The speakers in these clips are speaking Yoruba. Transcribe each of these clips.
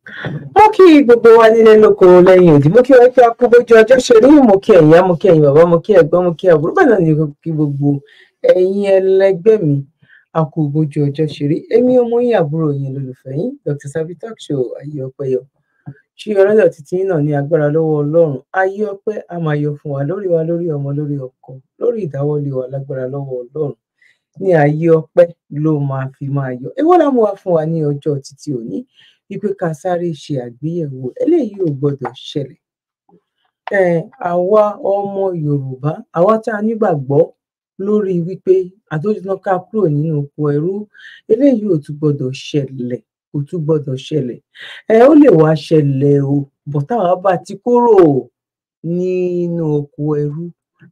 Mo kí gbogbo wa nílé lóko lẹ́yìn òdì, mo kí wọ́n kí a kú bójú ọjọ́ ṣe rí, mo kí ẹ̀yin á, mo kí ẹ̀yin bàbá, mo kí ẹ̀gbọ́n, mo kí àbúrò, bẹ́ẹ̀ náà ni kí gbogbo ẹ̀yin ẹlẹgbẹ́ mi á kú bójú ọjọ́ ṣe rí. Èmi ọmọ yín àbúrò yín lólùfẹ́ yín Dr. Zabby Talk Show ayé ọpẹ́ yọ. Ṣé ọlọ́dọ̀ títí náà ní agbára lọ́wọ́ Ọlọ́run, ayé ọpẹ́ á máa yọ fún wa, lórí ọmọ, lórí ọkọ, lórí ìdáwọ́lé wa lágbára lọ́wọ́ Ọlọ́run. Ní ayé ọpẹ́ ló máa fi máa yọ. Èwo la mú wá fún wa ní ọjọ́ títí òní? Wípé ká sáré ṣe àgbéyẹ̀wò eléyìí ò gbọdọ̀ ṣẹlẹ̀. Àwa ọmọ Yorùbá, àwa tá a nígbàgbọ́ lórí wípé àtòjúná ká kúrò nínú oko ẹrú, eléyìí ò tún gbọdọ̀ ṣẹlẹ̀, ò tún gbọdọ̀ ṣẹlẹ̀. Ó lè wá ṣẹlẹ̀ o, bọ̀ táwa bá ti kúrò nínú oko ẹrú,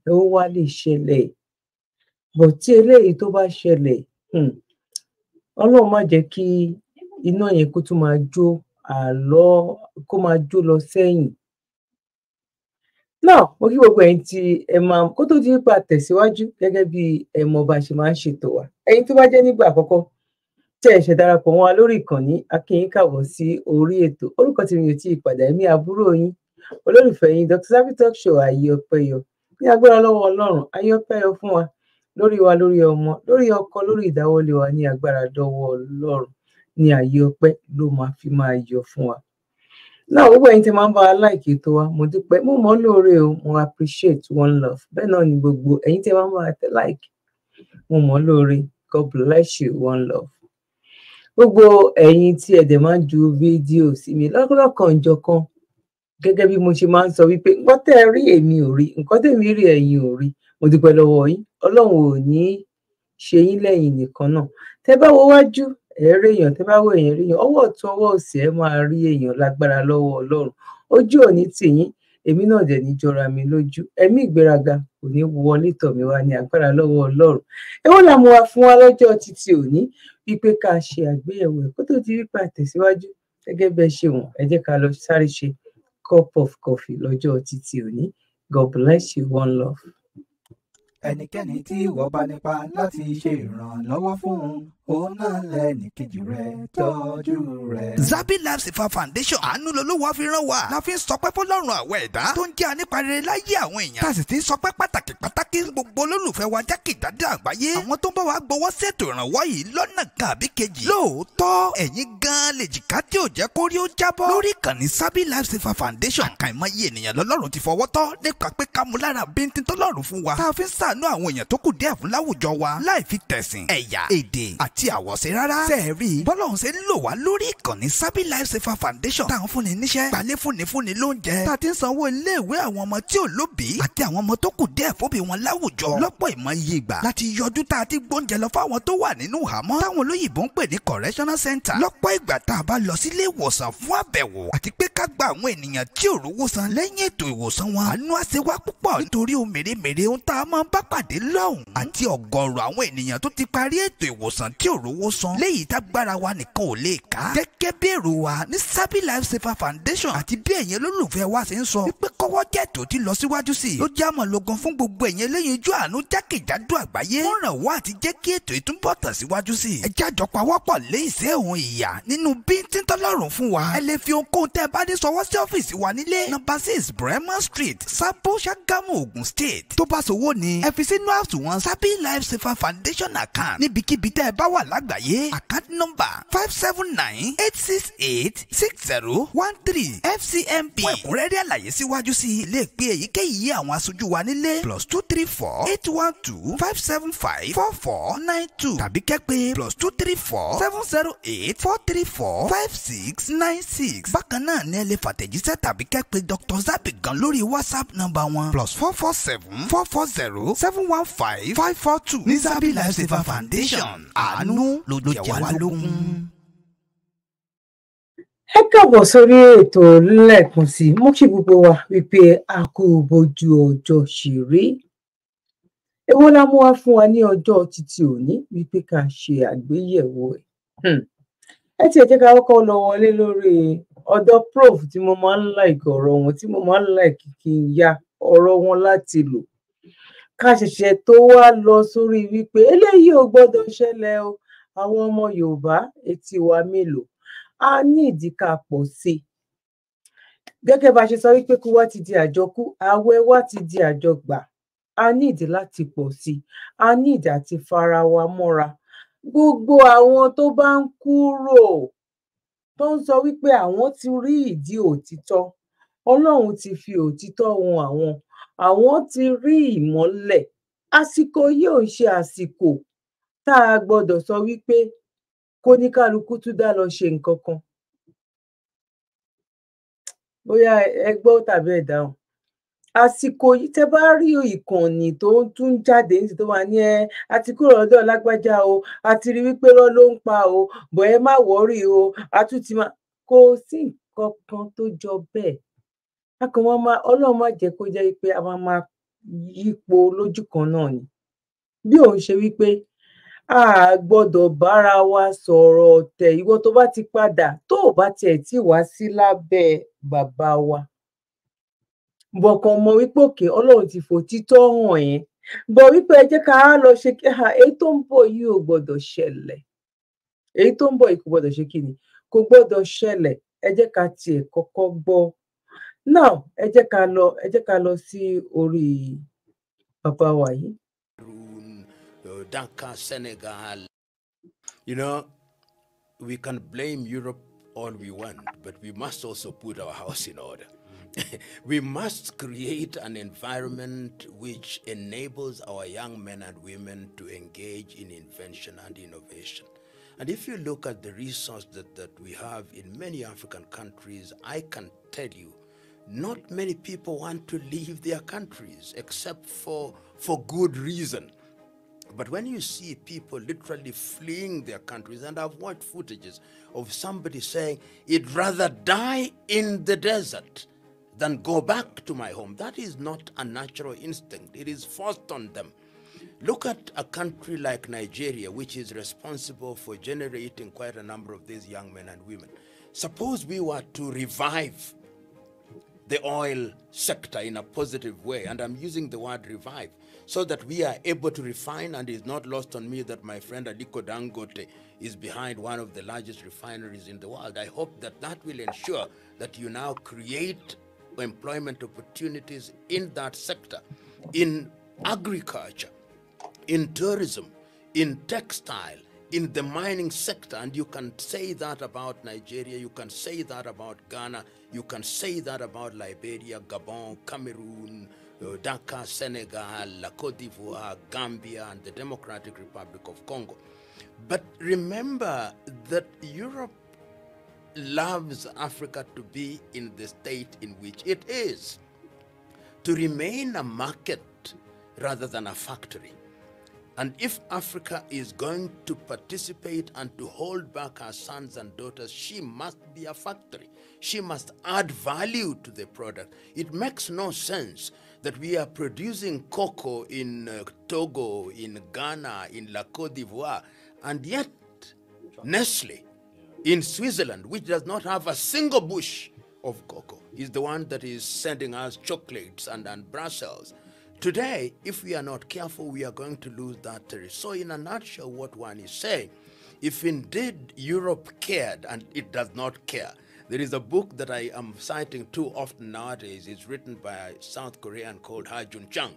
ó wá lè ṣẹlẹ̀. Bọ̀ tí eléyìí tó bá ṣẹlẹ̀, Ọlọ́run má jẹ́ kí iná yẹn kó tún máa jó kó máa jó lọ sẹ́yìn. Náà mo kí gbogbo ẹ̀yin tí ẹ máa kó tó di nípa tẹ̀síwájú gẹ́gẹ́ bí ẹ mọ̀ bá ṣe máa ń ṣètò wa. Ẹ̀yin tó bá jẹ́ nígbà àkọ́kọ́ tí ẹ ṣẹ̀ darapọ̀ mọ́ wa lórí ìkànnì, a kí yín káàbọ̀ sí orí ètò. Orúkọ tí mi ò tí ì padà, èmi àbúrò yín olólùfẹ́ yín Dr. Zabby Talk Show ayé ọpẹ́ yọ. Ní agbára lọ́wọ́ Ọlọ́run, ayé ọpẹ́ yọ fún wa, lórí ọmọ, lórí ọkọ, lórí ìdáwọ́lé wa. Ní agbára lọ́wọ́ Ọlọ́run, ní ayé ọpẹ́ ló máa fi máa yọ fún wa. Náà gbogbo ẹ̀yin tí máa ń bá wa like ètò wa, mo dúpẹ́, mo mọ̀ lóore o, mo appreciate, one love. Bẹ́ẹ̀ náà ni gbogbo ẹ̀yin tí máa ń bá wa tẹ like, mo mọ̀ lóore, God bless you, one love. Gbogbo ẹ̀yin tí ẹ dẹ̀ máa ń ju fídíò sí mi lọ́kọ̀ọ̀kan gẹ́gẹ́ bí mo ṣe máa ń sọ wípé nǹkan tẹ́ ẹ rí èmi ò rí, nǹkan tẹ́mi rí ẹ̀yin ò rí. Mo dúpẹ́ lọ́wọ́ yín, Ọlọ́run ò ní ṣe yín lẹ́yìn nìkan náà. Tẹ́ bá wo wájú, ẹ rí èèyàn, tẹ́ bá wo èèyàn rí èèyàn, ọwọ́ ọ̀tún ọwọ́ òsì ẹ máa rí èèyàn lágbára lọ́wọ́ Ọlọ́run. Ojú ò ní tì yín, èmi náà dẹ̀ ní jọra mi lójú. Ẹ̀mí ìgbéraga kò ní wọlé tọ̀ mí wá ní agbára lọ́wọ́ Ọlọ́run. Èwo la mú wá fún wa lọ́jọ́ títí òní? Wípé ká ṣe àgbéyẹ̀wò ẹ̀ kó tó di wípé àtẹ̀síwájú gẹ́gẹ́ bẹ́ẹ̀ ṣe wọ̀n. Ẹ jẹ́ ká lọ sáré ṣe cup of coffee lọ́jọ́ títí òní. God bless you, one love. Ẹnikẹ́ni tí ìwọ bá nípa láti ṣe ìrànlọ́wọ́ fún òun náà lẹ́nìkejì rẹ̀ tọ́jú rẹ̀. Zabby Life Saver Foundation àánú lolówó fi rán wa. La fi ń sọpẹ́ fọ́lọ́run àwọn ẹ̀dá tó ń jẹ́ aníparẹ́ láyé àwọn èèyàn. Tá a sì ti ń sọpẹ́ pàtàkì gbogbo olólùfẹ́ wa jákèjádò àgbáyé. Àwọn tó ń bá wa gbowó ṣètò ìrànwọ́ yìí lọ́nà kan àbí kejì. Lóòótọ́ ẹ̀yin gan-an lè jìká tí ò jẹ́ kó rí ó jábọ́. Lórí ìkànnì Zabby Life Saver Foundation, àkàìmọye ènìyàn lọ́lọ́run ti fọwọ́ tọ́ nípa pé ká mú lára bíntín tọ́lọ́run fún wa. Tá a fi ń ṣàánú àwọn èèyàn tó kù díẹ̀ fún láwùjọ wa láì fi tẹ̀sìn, ẹ̀yà, èdè àti àwọ̀ṣe rárá. Sẹ́ẹ̀rí bọ́lọ́run ṣe ń lò wá lórí ìkànnì Zabby Life Saver Foundation. Táwọn fúnni níṣẹ́, gbalé fúnni lóúnjẹ. Tá a ti ń sanwó iléèwé àwọn ọmọ tí ò lóbìí àti àwọn ọmọ tó kù díẹ̀ fóbi wọn láwùjọ. Lọ́pọ̀ ìmọ̀ye ìgbà láti yọjú tá a ti gbóúnjẹ lọ fáwọn tó wà nínú ìhámọ́. Táwọn olóyìnbó ń pè ní correctional center. Lọ́pọ̀ ìgbà tá a bá lọ sílé ìwòsàn fún àbẹ̀wò àti pé ká gba àwọn ènìyàn tí ò rówó san lẹ́yìn ètò ìwòsàn wọn. Àánú á ṣe wá púpọ̀ nítorí ohun mèremère ohun tá a máa ń bá pàdé lọ́hùn. Àti ọ̀gọ̀rọ̀ àwọn ènìyàn tó ti parí ètò ìwòsàn tí ò rówó san. Léyìí tágbára wa nìkan ò lè ká. Gẹ́gẹ́ bí èrò wa ní Zabby Life Saver Foundation àti bí ẹ̀yin olólùfẹ́ wa ṣe ń sọ wípé kọ́wọ́ jẹ́ tó ti lọ síwájú sí i. Ló jẹ́ àmọ̀lógún fún gbogbo ẹ̀yin eléyìí ojú àánú jákèjádò àgbáyé. Wọ́n ràn wá àti jẹ́ kí ètò ìtúbọ̀ tàn síwájú sí i. Ẹ jẹ́ àjọ pawọ́pọ̀ lé ìṣẹ́ òun ìyà nínú bíntín tọ́lọ́run fún wa. Ẹ lè fi ohunkóhun tẹ́ ẹ bá ní sọwọ́ sí ọ́fíìsì wa nílé. Number 6 Bremer Street, Sabo, Ṣàgámù, Ògùn State. Tó bá sowó ni ẹ fi sínú àsùnwọ̀n Zabby Life Saver Foundation account. Níbikíbi tẹ́ ẹ bá wà lágbàáyé. Account number 579-868-6013 FCMB. Fún ẹ̀kúnrẹ́rẹ́ àlàyé síwájú sí i, lè pe èyíkéyìí àwọn aṣojú wa nílé +234-812-575-4492 tàbí kẹ́ pè +234-708-434-5696. Bákan náà ni ẹ lè fàtẹ̀jíṣẹ́ tàbí kẹ́ pè Dr. Zabby gan lórí WhatsApp nọ́mbà wọn +447-440-715-542 ní Zabby Life Saver Foundation. Àánú ló jẹ wá lógún. Ẹ káàbọ̀ sórí ètò lẹ́ẹ̀kan sí i. Mo kí gbogbo wa wípé a kú bójú ọjọ́ ṣe rí. Èwo la mú wá fún wa ní ọjọ́ títí òní wípé ká ṣe àgbéyẹ̀wò ẹ̀. Ẹ tiẹ̀ jẹ́ ká kọ́kọ́ lọ wọlé lórí ọ̀dọ̀ prof tí mo máa ń like ọ̀rọ̀ wọn, tí mo máa ń like kí n ya ọ̀rọ̀ wọn láti lò. Ká ṣẹ̀ṣẹ̀ tó wá lọ sórí wípé eléyìí ò gbọ́dọ̀ ṣẹlẹ̀ o. Àwọn ọmọ Yorùbá etí wa mélòó? a ní ìdí ká pọ̀ sí i. Gẹ́gẹ́ bá ṣe sọ wípé kú wá ti di àjọkú, àwẹ̀ wá ti di àjọgbà, a ní ìdí láti pọ̀ sí i, a ní ìdí àti fara wa mọ́ra. Gbogbo àwọn tó bá ń kúrò tó ń sọ wípé àwọn ti rí ìdí òtítọ́, Ọlọ́run ti fi òtítọ́ hàn àwọn ti rí ìmọ́lẹ̀. Àsìkò yìí ò ń ṣe àsìkò tá a gbọ́dọ̀ sọ wípé kóníkálukú tún dá lọ ṣe nǹkan kan. Bóyá ẹ gbọ́ tàbí ẹ dáhùn. Àsìkò yìí tẹ́ bá rí ìkànnì tó tún jáde nísìnyí tó máa ní a ti kúrò lọ́dọ̀ lágbájá o, a ti rí wípé irọ́ ló ń pa o, bọ̀ ẹ má wọ́rì o, a tún ti máa, kò sí nǹkan kan tó jọ bẹ́ẹ̀. Ọlọ́run má jẹ́ kó jẹ́ wípé a máa yípo lójú kan náà ni. Bí òun ṣe wípé a gbọ́dọ̀ bára wa sọ̀rọ̀ ọ̀tẹ̀. Ìwọ tó bá ti padà, tó ò bá tiẹ̀ tí wá sí lábẹ́ bàbá wa, bọ̀ kàn mọ̀ wípé òkè Ọlọ́run ti fòtítọ́ hàn ẹ́, bọ̀ wípé ẹ jẹ́ ká lọ ṣe èyí tó ń bọ̀ yìí ò gbọ́dọ̀ ṣẹlẹ̀. Èyí tó ń bọ̀ yìí kò gbọ́dọ̀ ṣe kí ni? Kò gbọ́dọ̀ ṣẹlẹ̀. Ẹ jẹ́ ká tiẹ̀ kọ́kọ́ gbọ́. Now, ẹ jẹ́ ká lọ sí orí bàbá wa yìí. Dakar, Senegal. You know, we can blame Europe all we want, but we must also put our house in order. We must create an environment which enables our young men and women to engage in invention and innovation. And if you look at the resource that we have in many African countries, I can tell you, not many people want to leave their countries except for good reason. But when you see people literally fleeing their countries, and I've watched footages of somebody saying, "I'd rather die in the desert than go back to my home," that is not a natural instinct. It is forced on them. Look at a country like Nigeria, which is responsible for generating quite a number of these young men and women. Suppose we were to revive the oil sector in a positive way, and I'm using the word revive, so that we are able to refine, and it's not lost on me that my friend Aliko Dangote is behind one of the largest refineries in the world. I hope that that will ensure that you now create employment opportunities in that sector, in agriculture, in tourism, in textile, in the mining sector. And you can say that about Nigeria, you can say that about Ghana, you can say that about Liberia, Gabon, Cameroon, Dakar, Senegal, Côte d'Ivoire, Gambia, and the Democratic Republic of Congo. But remember that Europe loves Africa to be in the state in which it is, to remain a market rather than a factory. And if Africa is going to participate and to hold back her sons and daughters, she must be a factory. She must add value to the product. It makes no sense that we are producing cocoa in Togo, in Ghana, in La Côte d'Ivoire, and yet Nestle in Switzerland, which does not have a single bush of cocoa, is the one that is sending us chocolates and Brussels. Today, if we are not careful, we are going to lose that territory. So in a nutshell, what one is saying, if indeed Europe cared, and it does not care, there is a book that I am citing too often nowadays. It's written by a South Korean called Ha Jun Chang.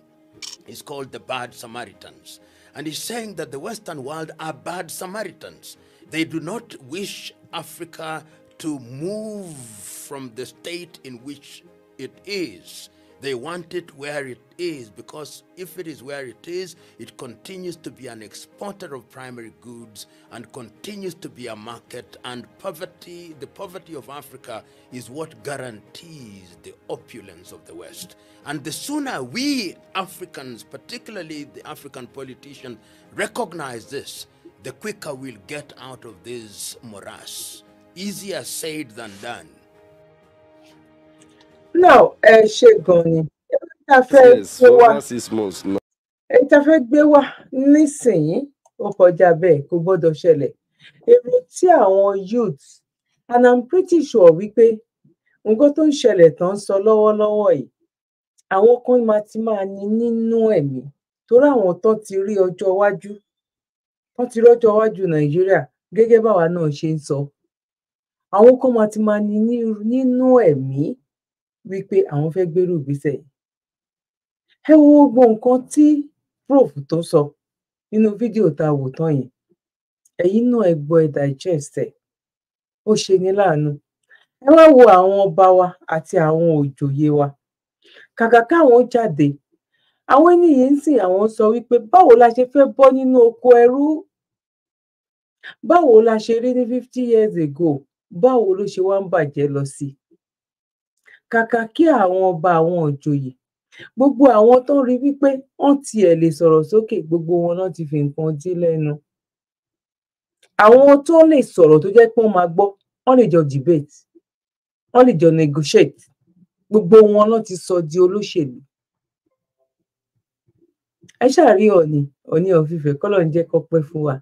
It's called The Bad Samaritans. And he's saying that the Western world are bad Samaritans. They do not wish Africa to move from the state in which it is. They want it where it is, because if it is where it is, it continues to be an exporter of primary goods and continues to be a market, and poverty, the poverty of Africa is what guarantees the opulence of the West. And the sooner we Africans, particularly the African politicians, recognize this, the quicker we'll get out of this morass. Easier said than done. Now, ṣe gan ni. Yes, for over 6 months now. Èyí tá fẹ́ gbé wá nísìnyí ó kọjá bẹ́ẹ̀, kò gbọ́dọ̀ ṣẹlẹ̀. Èrò tí àwọn youth, and I'm pretty sure wípé nǹkan tó ń ṣẹlẹ̀ tán ń sọ lọ́wọ́lọ́wọ́ yìí, àwọn kan máa ní nínú ẹ̀mí, torí àwọn tán ti rí ọjọ́ iwájú Nàìjíríà gẹ́gẹ́ báwa náà ṣe ń sọ. àwọn kan máa ti máa ní nínú ẹ̀mí wípé àwọn fẹ́ gbérù ìgbésẹ̀ yìí. Ẹ wo gbogbo nǹkan tí prof tó sọ nínú fídíò tá a wò tán yẹn, ẹ̀yin náà ẹ gbọ́ ẹ digest ẹ̀, ó ṣe ní láàánú. Ẹ wá wo àwọn ọba wa àti àwọn òjòyè wa, kàkà káwọn jáde, àwọn ènìyàn ń sìn àwọn sọ wípé báwo la ṣe fẹ́ bọ́ nínú oko ẹrú, báwo la ṣe rí ní 50 years ago, báwo ló ṣe wá ń bàjẹ́ lọ sí. Kàkà kí àwọn ọba àwọn òjòyè, gbogbo àwọn tó rí wípé wọ́n tiẹ̀ lè sọ̀rọ̀ sókè, gbogbo wọn náà ti fi nǹkan dí lẹ́nu. Àwọn tó lè sọ̀rọ̀ tó jẹ́ pé wọ́n máa gbọ́, wọ́n lè jọ debate, wọ́n lè jọ negotiate, gbogbo wọn náà ti sọ di olóṣèlú. Ẹ ṣáà rí Ọọ̀ni of Ifẹ̀, k'Ọlọ́run jẹ́ kó pẹ́ fún wa.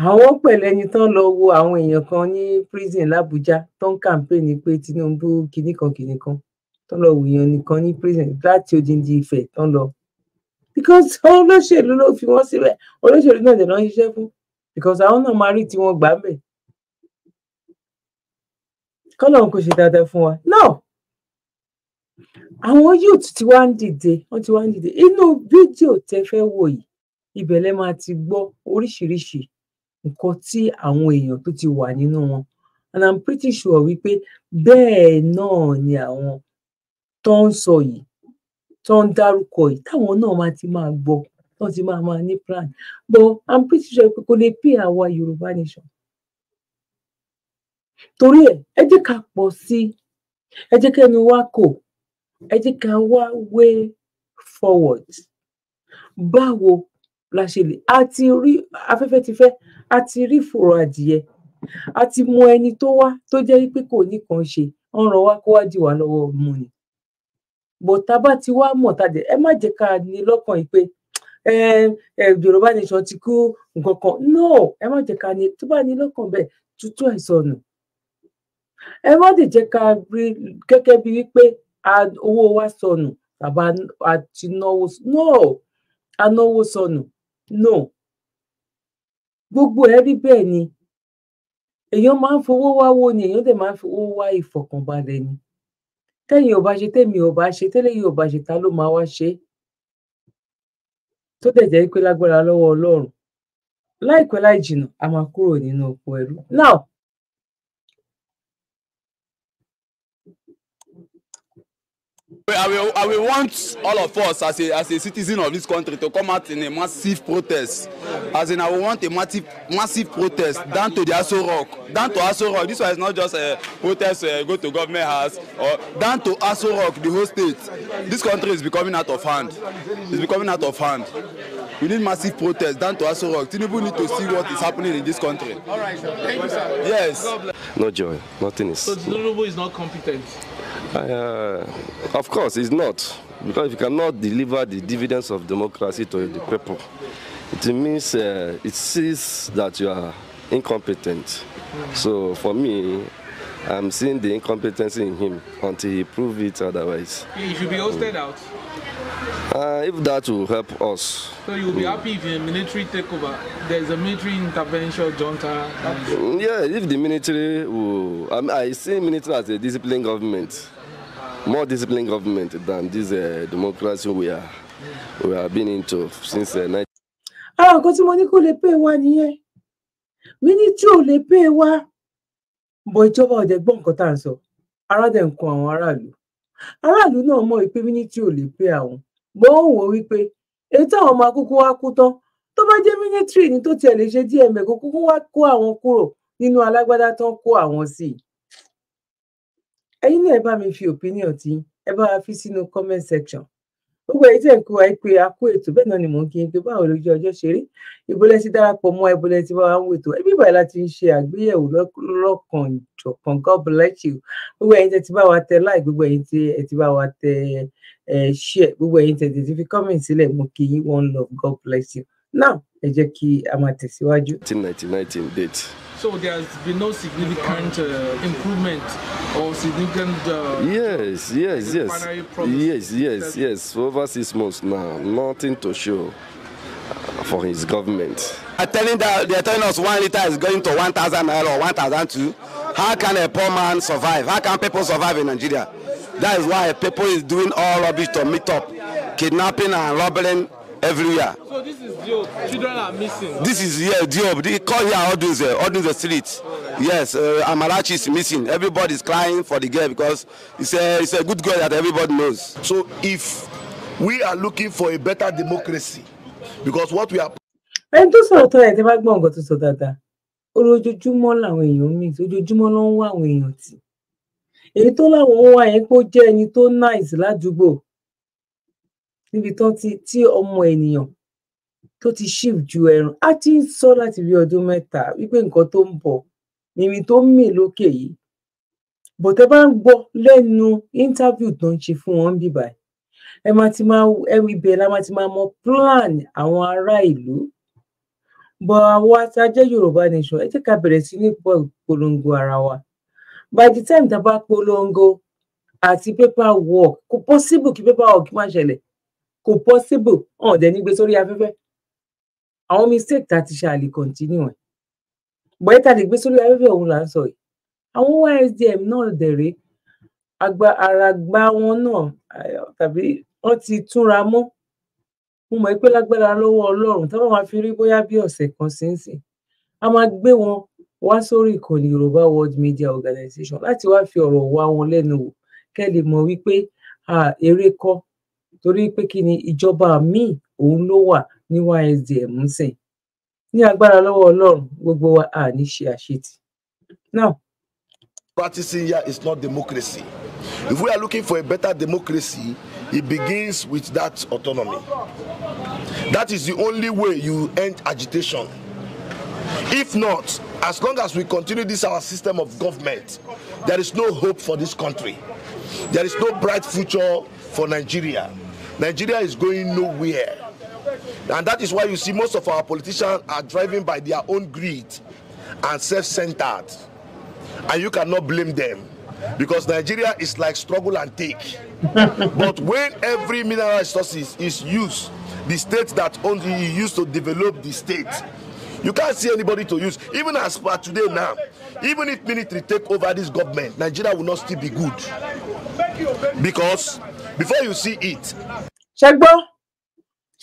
Àwọn pẹ̀lú ẹni tán lọ wo àwọn èèyàn kan ní prison l'Abuja tó ń campaign pé Tinubu kìnnìkan tán lọ wòyàn nìkan ní prison láti odindi Ifẹ̀ tán lọ. Because olóṣèlú ló fi wọ́n síbẹ̀, olóṣèlú náà dẹ̀ náà ń ṣiṣẹ́ fún, because àwọn náà máa rí tiwọn gbà ń bẹ̀. K'Ọlọ́run kó ṣe dáadáa fún wa. Now, àwọn youth tí wá ń dìde, wọ́n ti wá ń dìde. Inú fídíò tẹ́ fẹ́ wò yìí, ibẹ̀ lẹ máa ti gbọ́ oríṣiríṣi nǹkan tí àwọn èèyàn tó ti wà nínú wọn. And I'm pretty sure wípé bẹ́ẹ̀ náà ni àwọn tó ń sọ yìí, tó ń dárúkọ yìí, táwọn náà máa ti máa gbọ́, tó ti máa ní plan. But I'm pretty sure pé kò lè pay àwa Yorùbá nation. Torí ẹ jẹ́ ká pọ̀ sí, ẹ jẹ́ kẹ́nu wá kò, ẹ jẹ́ ká wá way forward. Báwo la ṣe lè, a ti rí afẹ́fẹ́ ti fẹ́, a ti rí fùrọ̀ adìyẹ, a ti mọ ẹni tó wá tó jẹ́ wípé kò ní kan ṣe, wọ́n ràn wá kó wá dì wá lọ́wọ́ mú ni. But tá bá ti wá mọ̀ tàdé, ẹ má jẹ́ ká ní lọ́kàn yìí pé Yorùbá nation ti kú nǹkan kan. No, ẹ má jẹ́ ká ní, tó bá ní lọ́kàn bẹ́ẹ̀, tútù ẹ̀ sọnù. Ẹ má dẹ̀ jẹ́ ká rí gẹ́gẹ́ bí wípé owó wa sọnù tàbí a ti náwó. No, a náwó sọnù. No. Gbogbo ẹ̀ rí bẹ́ẹ̀ ni. Èèyàn máa ń fowó wáwó ni, èèyàn dẹ̀ máa ń fowó wá ìfọ̀kànbalẹ̀ ni. Tẹ́yin ò bá ṣe, tèmi ò bá ṣe, tẹ́lẹ̀yin ò bá ṣe, ta ló máa wá ṣe? Tó dẹ̀ jẹ́ pé lágbára lọ́wọ́ Ọlọ́run, láìpẹ́ láì jìnnà, a máa kúrò nínú oko ẹrú. Now, I will want all of us as a citizen of this country to come out in a massive protest. As in, I will want a massive protest down to the Aso Rock. Down to Aso Rock. This one is not just a protest go to government house, or down to Aso Rock, the whole state. This country is becoming out of hand. It's becoming out of hand. We need massive protest down to Aso Rock. Tinubu need to see what is happening in this country. All right, sir. Thank you, sir. Yes. No joy. Nothing is. So Tinubu is not competent? Of course, it's not. Because if you cannot deliver the dividends of democracy to the people, it means it sees that you are incompetent. So for me, I'm seeing the incompetency in him until he proves it otherwise. He should be hosted out. If that will help us. So you'll be happy if a military takeover, there's a military intervention junta? Yeah, if the military will... I see military as a disciplined government. More disciplined government than this democracy we have been into since 19... nǹkan tí mo ní kó lè pè wá nìyẹn. Military ò lè pè wá. Bọ̀ ìjọba ò dẹ̀ gbọ́ nǹkan tá à ń sọ. Ara dẹ̀ ń kan àwọn aráàlú. Aráàlú náà mọ̀ wípé military ò lè pè àwọn. Bọ́ ó wò wípé èyí táwọn ọmọ akókó wá kú tán, tó bá jẹ́ military ni tó tiẹ̀ lè ṣe díẹ̀ mẹ́, kókó wá kó àwọn kúrò nínú alágbádá tán kó àwọn sí. Ẹ̀yin náà ẹ bá mi fi opinion tí ẹ bá wa fi sínú comment section. Gbogbo èyí tẹ̀ ń kó wa pé a kú ètò, bẹ́ẹ̀ náà ni mò ń kí n pé báwo lójú ọjọ́ ṣe rí. Ibo lẹ ti darapọ̀ mọ́, ibo lẹ ti bá wa ń wètò. Ẹbí báyìí láti ń ṣe àgbéyẹ̀wò lọ́kàn ìjọ̀kan. God bless you. Gbogbo ẹ̀yin tẹ́ ti bá wa tẹ like, gbogbo ẹ̀yin tí ẹ ti bá wa tẹ share, gbogbo ẹ̀yin tẹ́ ti fi comment sílẹ̀, mo kí yín, one love. God bless you. Now, ẹ jẹ́ kí a máa tẹ̀síwájú. 1919 date. So there's been no significant improvement or significant... Yes. For over 6 months now, nothing to show for his government. They're telling us 1 liter is going to 1,000 naira or 1,002. How can a poor man survive? How can people survive in Nigeria? That is why people is doing all rubbish to meet up, kidnapping and robbing everywhere. So this is job. Children are missing. This is job. They call here all the streets. Yes, Amarachi is missing. Everybody is crying for the girl because it's a good girl that everybody knows. So if we are looking for a better democracy, because what we are. ẹni tó sọ̀rọ̀ tó ẹ̀ tẹ́ bá gbọ́ nǹkan tó sọ dáadáa ojoojúmọ́ làwọn èèyàn mí ojoojúmọ́ ló ń wá àwọn èèyàn tì èyí tó láwọn ń wá yẹn kó jẹ́ ẹni tó nice ládùúgbò níbi tán tí ọmọ ènìyàn tó ti shift ju ẹran á ti ń sọ láti bí ọdún mẹ́ta wípé nǹkan tó ń bọ̀ mímí tó ń mì lókè yìí bọ̀tẹ́ bá ń gbọ́ lẹ́nu interview tó ń ṣe fún wọn bíbá ẹ máa ti máa ibẹ̀ la máa ti máa mọ plan àwọn ará ìlú bọ̀ àwa tá a jẹ́ Yorùbá nation ẹ jẹ́ ká bẹ̀rẹ̀ sí ní polongo ara wa by the time tá a bá polongo àti paper work kò possible kí paper work má ṣẹlẹ̀ kò possible ọ̀n dẹ̀ ní gbé sórí afẹ́fẹ́ àwọn mistake tá a ti ṣe àlè continue ẹ̀ bọ̀yẹ́ tá a lè gbé sórí afẹ́fẹ́ òun là ń sọ yìí àwọn YSDM náà dẹ̀rẹ́ àràgbá wọn náà tàbí wọ́n ti túnra mọ́ mo mọ̀ pé lágbára lọ́wọ́ Ọlọ́run táwọn máa fi rí bóyá bí ọ̀sẹ̀ kan sínsìn a máa gbé wọn wá sórí ìkànnì Yorùbá World Media Organization láti wá fi ọ̀rọ̀ wá wọn lẹ́nu wò kẹ́ lè mọ̀ wípé eré kọ́ torí pé kí ni ìjọba míì òun ló wà ní YSDM ń sìn ní agbára lọ́wọ́ Ọlọ́run gbogbo wa à ní ṣe àṣetì náà. Practicing here is not democracy. If we are looking for a better democracy, it begins with that autonomy. That is the only way you end agitation. If not, as long as we continue this our system of government, there is no hope for this country. There is no bright future for Nigeria. Nigeria is going nowhere. And that is why you see most of our politicians are driven by their own greed and self-centered. And you cannot blame them because Nigeria is like struggle and take. But when every mineral resources is used, the state that only used to develop the state, you can't see anybody to use. Even as per today now, even if military take over this government, Nigeria will not still be good. Because before you see it. Ṣẹ́gbọ́n,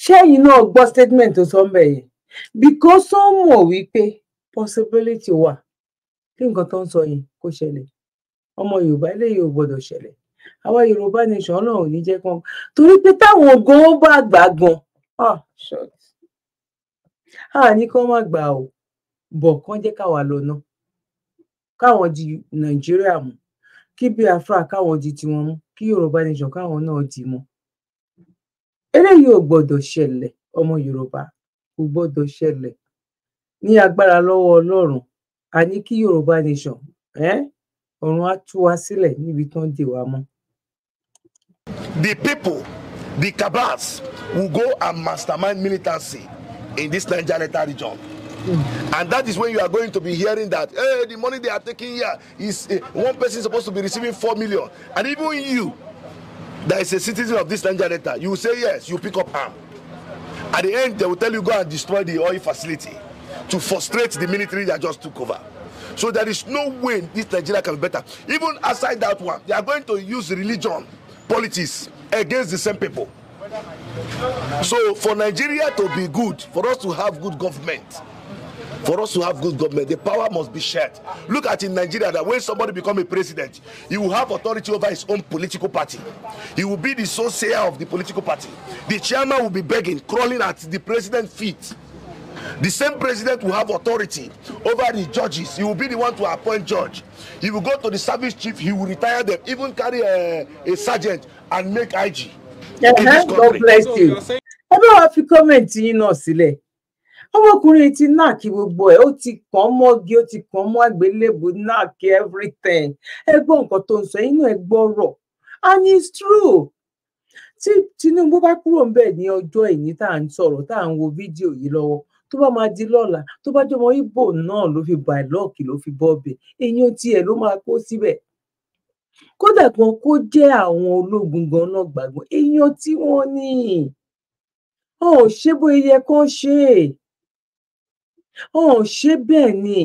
ṣẹ́yìn náà gbọ́ statement tó sọ ń bẹ̀ yẹn because ó mọ̀ wípé possibility wà kí nǹkan tó ń sọ yìí kó ṣẹlẹ̀ ọmọ Yorùbá eléyìí ò gbọdọ̀ ṣẹlẹ̀ àwa Yorùbá nation náà ò ní jẹ́ kán torí pé táwọn gan bá gbà gan ní kán má gbà ó bọ̀ kán jẹ́ káwa lọ ná káwọn di Nàìjíríà mú kí Biafra káwọn di tiwọn mú kí Yorùbá nation káwọn náà dì mú eléyìí ò gbọdọ̀ ṣẹlẹ̀ ọmọ Yorùbá kò gbọdọ̀ ṣẹlẹ̀ ní agbára lọ́wọ́ Ọlọ́run a ní kí Yorùbá nation ọ̀run á tú wa sílẹ̀ níbi tán dè wá mọ́. The people, the cabals will go and mastermind militancy in this Niger Delta region. And that is when you are going to be hearing that the money they are taking here is one person supposed to be receiving 4 million. And even you, that is a citizen of this Niger Delta, you will say yes, you pick up arm. At the end, they will tell you go and destroy the oil facility to frustrate the military that just took over. So there is no way this Nigeria can be better. Even outside that one, they are going to use religion, politics against the same people. So for Nigeria to be good, for us to have good government, the power must be shared. Look at in Nigeria that when somebody becomes a president, he will have authority over his own political party. He will be the sole sayer of the political party. The chairman will be begging, crawling at the president's feet. The same president will have authority over the judges. He will be the one to appoint judge. He will go to the service chief. He will retire them, even carry a sergeant and make IG. God bless you. Ẹ bá wa fi kọ́mẹ̀ntì yín náà sílẹ̀. Ọmọkùnrin ti náà kí gbogbo ẹ̀, ó ti kàn mọ́gi, ó ti kàn mọ́ àgbélébùú náà kí everything. Ẹ gbọ́ nǹkan tó ń sọ, inú ẹ gbọ́rọ̀. And it's true. Tí Tinubu bá kúrò ń bẹ̀ ní ọjọ́ ìní tá à ń sọ̀rọ̀, tá à ń wo fídíò yìí lọ́wọ́, tó bá máa di lọ́la, tó bá jọmọ Ìgbò náà ló fi bàìlọ́ọ̀kì ló fi bọ́ọ̀bẹ̀, èèyàn tiẹ̀ ló máa kó síbẹ̀. Kódà gan kó jẹ́ àwọn ológun gan náà gbàgbọ́, èèyàn tí wọ́n ní. Ṣé bó yẹ kán ṣe é? wọn ò ṣe bẹ́ẹ̀ ni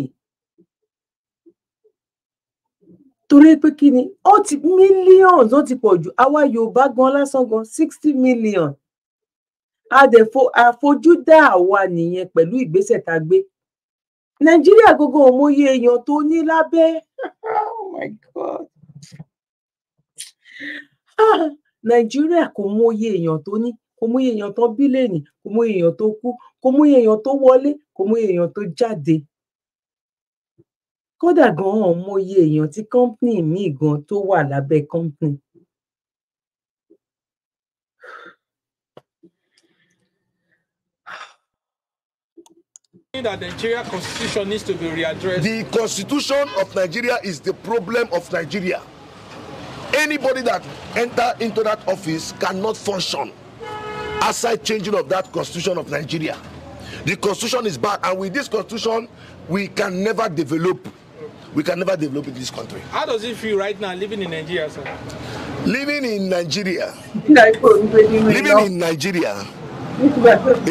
torí pé kí ni ó ti millions ó ti pọ̀ jù àwa Yorùbá gan lásán gan 60 million àfojúdá àwa nìyẹn pẹ̀lú ìgbésẹ̀ tá a gbé Nàìjíríà gbogbo ò mọyé èèyàn tó ní lábẹ́ oh my God Nàìjíríà kò mọyé èèyàn tó ní kò mọyé èèyàn tó bí lẹ́nì kò mọyé èèyàn tó kú kò mọyé èèyàn tó wọlé kò mọyé èèyàn tó jáde kódà gan ò mọyé èèyàn tí company míì gan tó wà lábẹ́ company. That the Nigeria constitution needs to be readdressed. The constitution of Nigeria is the problem of Nigeria. Anybody that enter into that office cannot function aside changing of that constitution of Nigeria. The constitution is bad, and with this constitution, we can never develop. We can never develop in this country. How does it feel right now living in Nigeria, sir? Living in Nigeria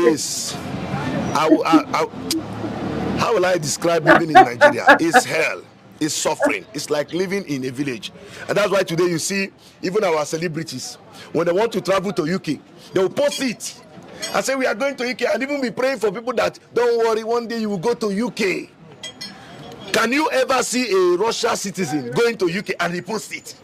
is how will I describe living in Nigeria? It's hell. It's suffering. It's like living in a village. And that's why today you see even our celebrities, when they want to travel to UK, they will post it and say we are going to UK, and even be praying for people that don't worry, one day you will go to UK. Can you ever see a Russian citizen going to UK and he posts it?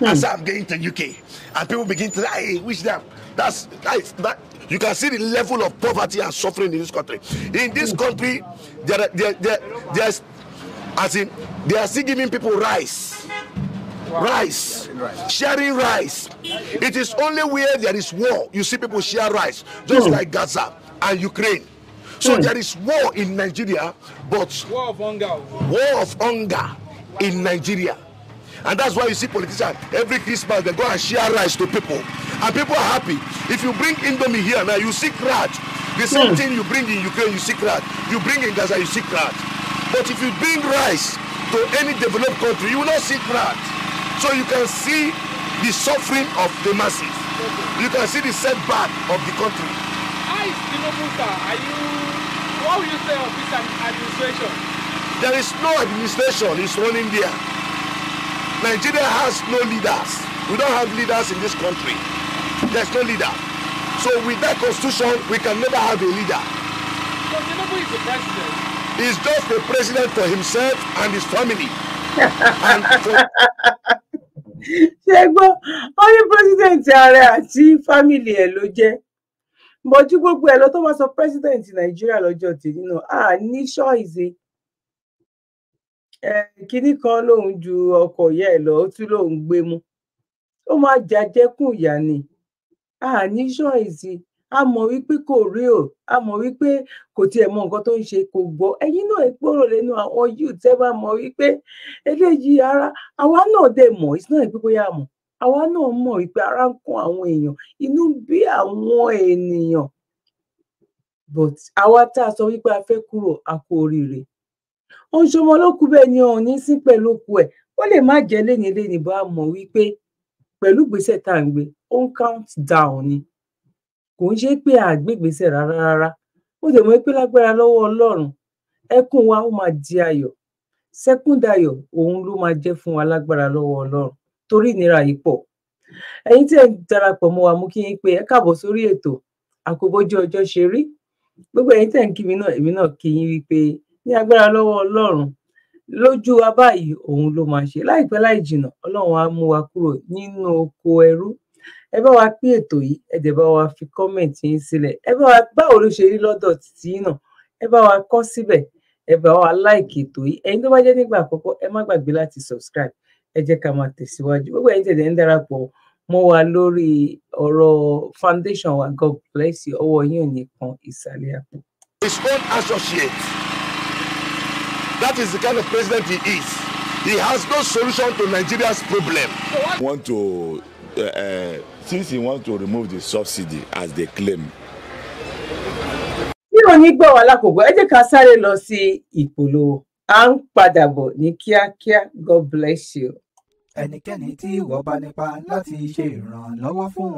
And say I'm going to UK, and people begin to say, hey, wish them. That you can see the level of poverty and suffering in this country. In this country, there's as in they are still giving people rice. Rice, sharing rice. It is only where there is war you see people share rice, just like Gaza and Ukraine. So there is war in Nigeria, but War of hunger in Nigeria. And that's why you see politicians every Christmas they go and share rice to people, and people are happy. If you bring Indomie here now, you see crowd. The same thing you bring in Ukraine, you see crowd. You bring in Gaza, you see crowd. But if you bring rice to any developed country, you will not see crowd. So you can see the suffering of the masses. You can see the setback of the country. How is Tinubu, sir? What will you say of this administration? There is no administration. It's running there. Nigeria has no leaders. We don't have leaders in this country. There's no leader. So with that constitution, we can never have a leader. So Tinubu is the president. He's just the president for himself and his family. And for ṣé gbọ́ ó ní president ààrẹ àti family ẹ̀ ló jẹ́ bọ́jú gbogbo ẹ̀ lọ tó máa sọ president Nàìjíríà lọ́jọ́ tèmi náà ní ṣọ́ọ̀ìsì kínní kan lòun ju ọkọ̀ ìyá ẹ̀ lọ ó tún lòun gbé mú ó máa jàjẹkùn ìyá ni ní ṣọ́ọ̀ìsì a mọ̀ wípé kò rí o a mọ̀ wípé kò tiẹ̀ mọ nǹkan tó ń ṣe kò gbọ́ ẹ̀yin náà gbọ́rọ̀ lẹ́nu àwọn youth tẹ́ bá mọ̀ wípé eléyìí ara àwa náà dẹ̀ mọ̀ it's not pé bóyá mọ̀ àwa náà mọ̀ wípé ara ń kan àwọn èèyàn inú bí àwọn ènìyàn but àwa tá a sọ wípé a fẹ́ kúrò a kú oríire oṣomọ ló kú bẹ́ẹ̀ ni ọ̀hún ní sí pẹ̀lú òkú ẹ̀ ó lè má jẹ́ léni bá mọ̀ wípé pẹ̀lú ìgbésẹ̀ tá à ń gbé ó ń count down ni kò ń ṣe pé àgbègbèsè rárá ó dẹ̀ mọ̀ pé lágbára lọ́wọ́ Ọlọ́run ẹkún wa ó máa di ayọ̀ sẹ́kúndayọ̀ òun ló máa jẹ́ fún wa lágbára lọ́wọ́ Ọlọ́run torí ìnira yìí pọ̀ ẹ̀yin tí ẹ darapọ̀ mọ́ wa mú kí yín pé ẹ káàbọ̀ sórí ètò àkóbójú ọjọ́ ṣe rí gbogbo ẹ̀yin tẹ́ ń kí mi náà èmi náà kí yín wípé ní agbára lọ́wọ́ Ọlọ́run lójú wa báyìí òun ló máa ṣe láìpẹ́ láì jìnnà Ọlọ́run á mú wa kúrò nínú oko ẹrú ẹ bá wa pín ètò yìí ẹ dẹ̀ bá wa fi kọ́mẹ̀ntì yín sílẹ̀ ẹ bá wa báwo ló ṣe rí lọ́dọ̀ títí náà ẹ bá wa kọ síbẹ̀ ẹ bá wa láìkì ètò yìí ẹ̀yin tó bá jẹ́ nígbà àkọ́kọ́ ẹ má gbàgbé láti subscribe ẹ jẹ́ ká máa tẹ̀síwájú gbogbo ẹ̀yin tẹ̀lé ń darapọ̀ mọ́ wa lórí ọ̀rọ̀ foundation wa God bless you ọwọ́ yín ò ní kan ìsàlẹ̀ àpò. his own associate. That is the kind of president he is. He has no solution to Nigeria's problem. Since he wants to remove the subsidy as they claim. Bí o ní gbọ́ wà lákòókò ẹ jẹ́ ká sáré lọ sí ìpolówó à ń padà bọ̀ ní kíákíá God bless you. Ẹnikẹ́ni tí ìwọ bá nípa láti ṣe ìrànlọ́wọ́ fún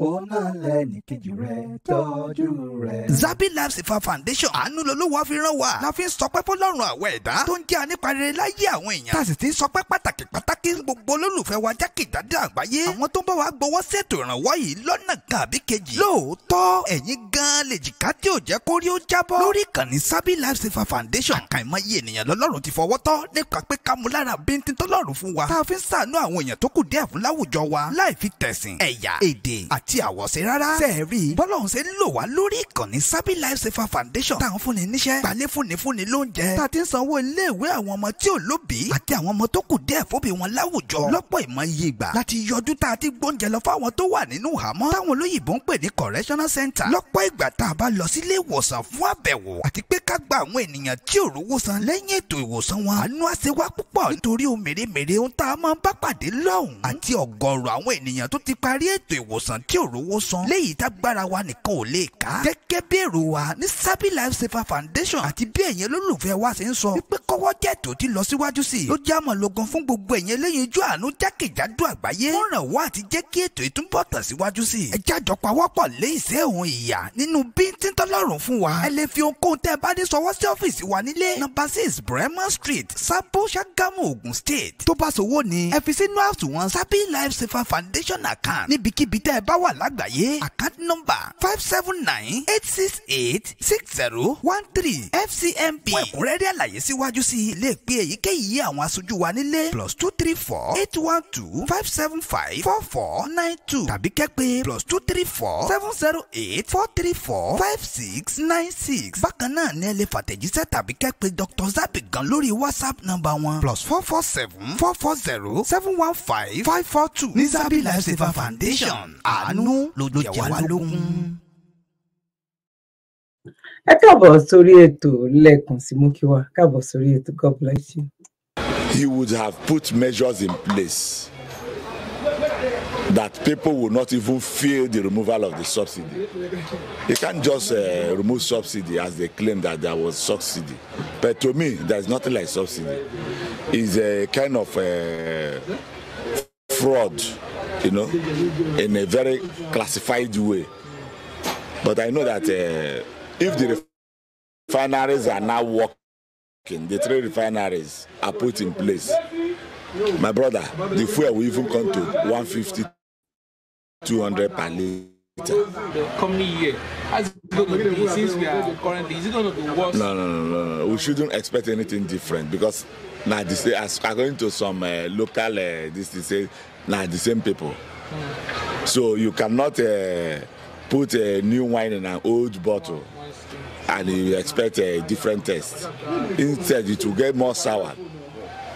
òun náà lẹ́nìkejì rẹ̀ tọ́jú rẹ̀. Zabi Life Saver Foundation àánú lolówó fi rán wa la fi ń sọpẹ́ fọ́lọ́run àwọ̀ ẹ̀dá tó ń jẹ́ aníparẹ́ láyé àwọn èèyàn tá a sì ti ń sọpẹ́ pàtàkì gbogbo olólùfẹ́ wa jákèjádò àgbáyé àwọn tó ń bá wa gbowó ṣètò ìrànwọ́ yìí lọ́nà kan àbí kejì lóòótọ́ ẹ̀yin gan lè jìká tí ò jẹ́ kó rí ó jábọ́ lórí ìkànnì Zabi Life Saver Foundation àkàìmọye ènìyàn lọ́lọ́run ti fọwọ́ tọ́ nípa pé ká mú lára bíntín tọ́lọ́run fún wa tá a fi ń ṣàánú àwọn èèyàn tó kù díẹ̀ fún láwùjọ wa láì fi tẹ̀sìn ẹ̀yà èdè àti àwọ̀ṣe rárá sẹ́ẹ̀rí bọ́lọ́run ṣe ń lò wá lórí ìkànnì Zabi Life Saver Foundation táwọn fúnni níṣẹ́ gbalẹ̀ fúnni lóúnjẹ tá a ti ń sanwó iléèwé àwọn ọmọ tí ò lóbìí àti àwọn ọmọ tó kù díẹ̀ fóbi wọn láwùjọ lọ́pọ̀ ìmọ̀ye ìgbà láti yọjú tá a ti gbóúnjẹ lọ fáwọn tó wà nínú ìhámọ́ táwọn olóyìnbó ń pè ní correctional center lọ́pọ̀ ìgbà tá a bá lọ sílé ìwòsàn fún àbẹ̀wò àti pé ká gba àwọn ènìyàn tí ò rówó san lẹ́yìn ètò ìwòsàn wọn àánú àṣẹ wá púpọ̀ nítorí ohun mèremère ohun tá a máa ń bá pàdé lọ́hùn àti ọ̀gọ̀ọ̀rọ̀ àwọn ènìyàn tó ti parí ètò ìwòsàn tí ò rówó san léyìí tágbára wa nìkan ò lè ká gẹ́gẹ́ bí èrò wa ní Zabi Life Saver Foundation àti bí ẹ̀yin olólùfẹ́ wa ṣe ń sọ wípé kọ́wọ́ jẹ́ tó ti lọ síwájú sí i ló já mọ̀ lógan fún gbogbo ẹ̀yin eléyìí ojú àánú jákèjádò àgbáyé wọ́n ràn wá àti jẹ́ kí ètò ìtúbọ̀ tàn síwájú sí i ẹ jájọ pawọ́pọ̀ lé ìṣẹ́ òun ìyà nínú bíntín tọ́lọ́run fún wa ẹ lè fi ohunkóhun tẹ́ ẹ bá ní sọwọ́ sí ọ́fíìsì wa nílé number 6 Bremer Street Sabo Ṣàgámù Ògùn State tó bá sowó ni ẹ fi sínú àsùnwọ̀n Zabi Life Saver Foundation account níbikíbi tẹ́ ẹ bá wà lágbàáyé account number 579-868-6013 FCMB fún ẹ̀kúnrẹ́rẹ́ àlàyé síwájú sí i lè pe èyíkéyìí àwọn aṣojú wa nílé +234-812-575-4492 tàbí kẹ́ pè +234-708-434-5696 bákan náà ní ẹ lè fàtẹ̀jíṣẹ́ tàbí kẹ́ pè Dr. Zabi gan lórí WhatsApp nọ́mbà wọn +447-440-715-542 ní Zabi Life Saver Foundation àánú ló jẹ wá lógún. Ẹ káàbọ̀ sórí ètò lẹ́ẹ̀kan sí mú kí wá káàbọ̀ sórí ètò. God bless you. He would have put measures in place that people will not even feel the removal of the subsidy. You can't just remove subsidy as they claim that there was subsidy. But to me, there's nothing like subsidy. It's a kind of fraud, you know, in a very classified way. But I know that if the refineries are now working, the 3 refineries are put in place, my brother, the fuel will even come to 150, 200 per litre. The coming year, as it's going to be, since we are currently, is it going to be worse? No. We shouldn't expect anything different because now this, as according to some local, say now the same people. So you cannot put a new wine in an old bottle and you expect a different taste. Instead, it will get more sour.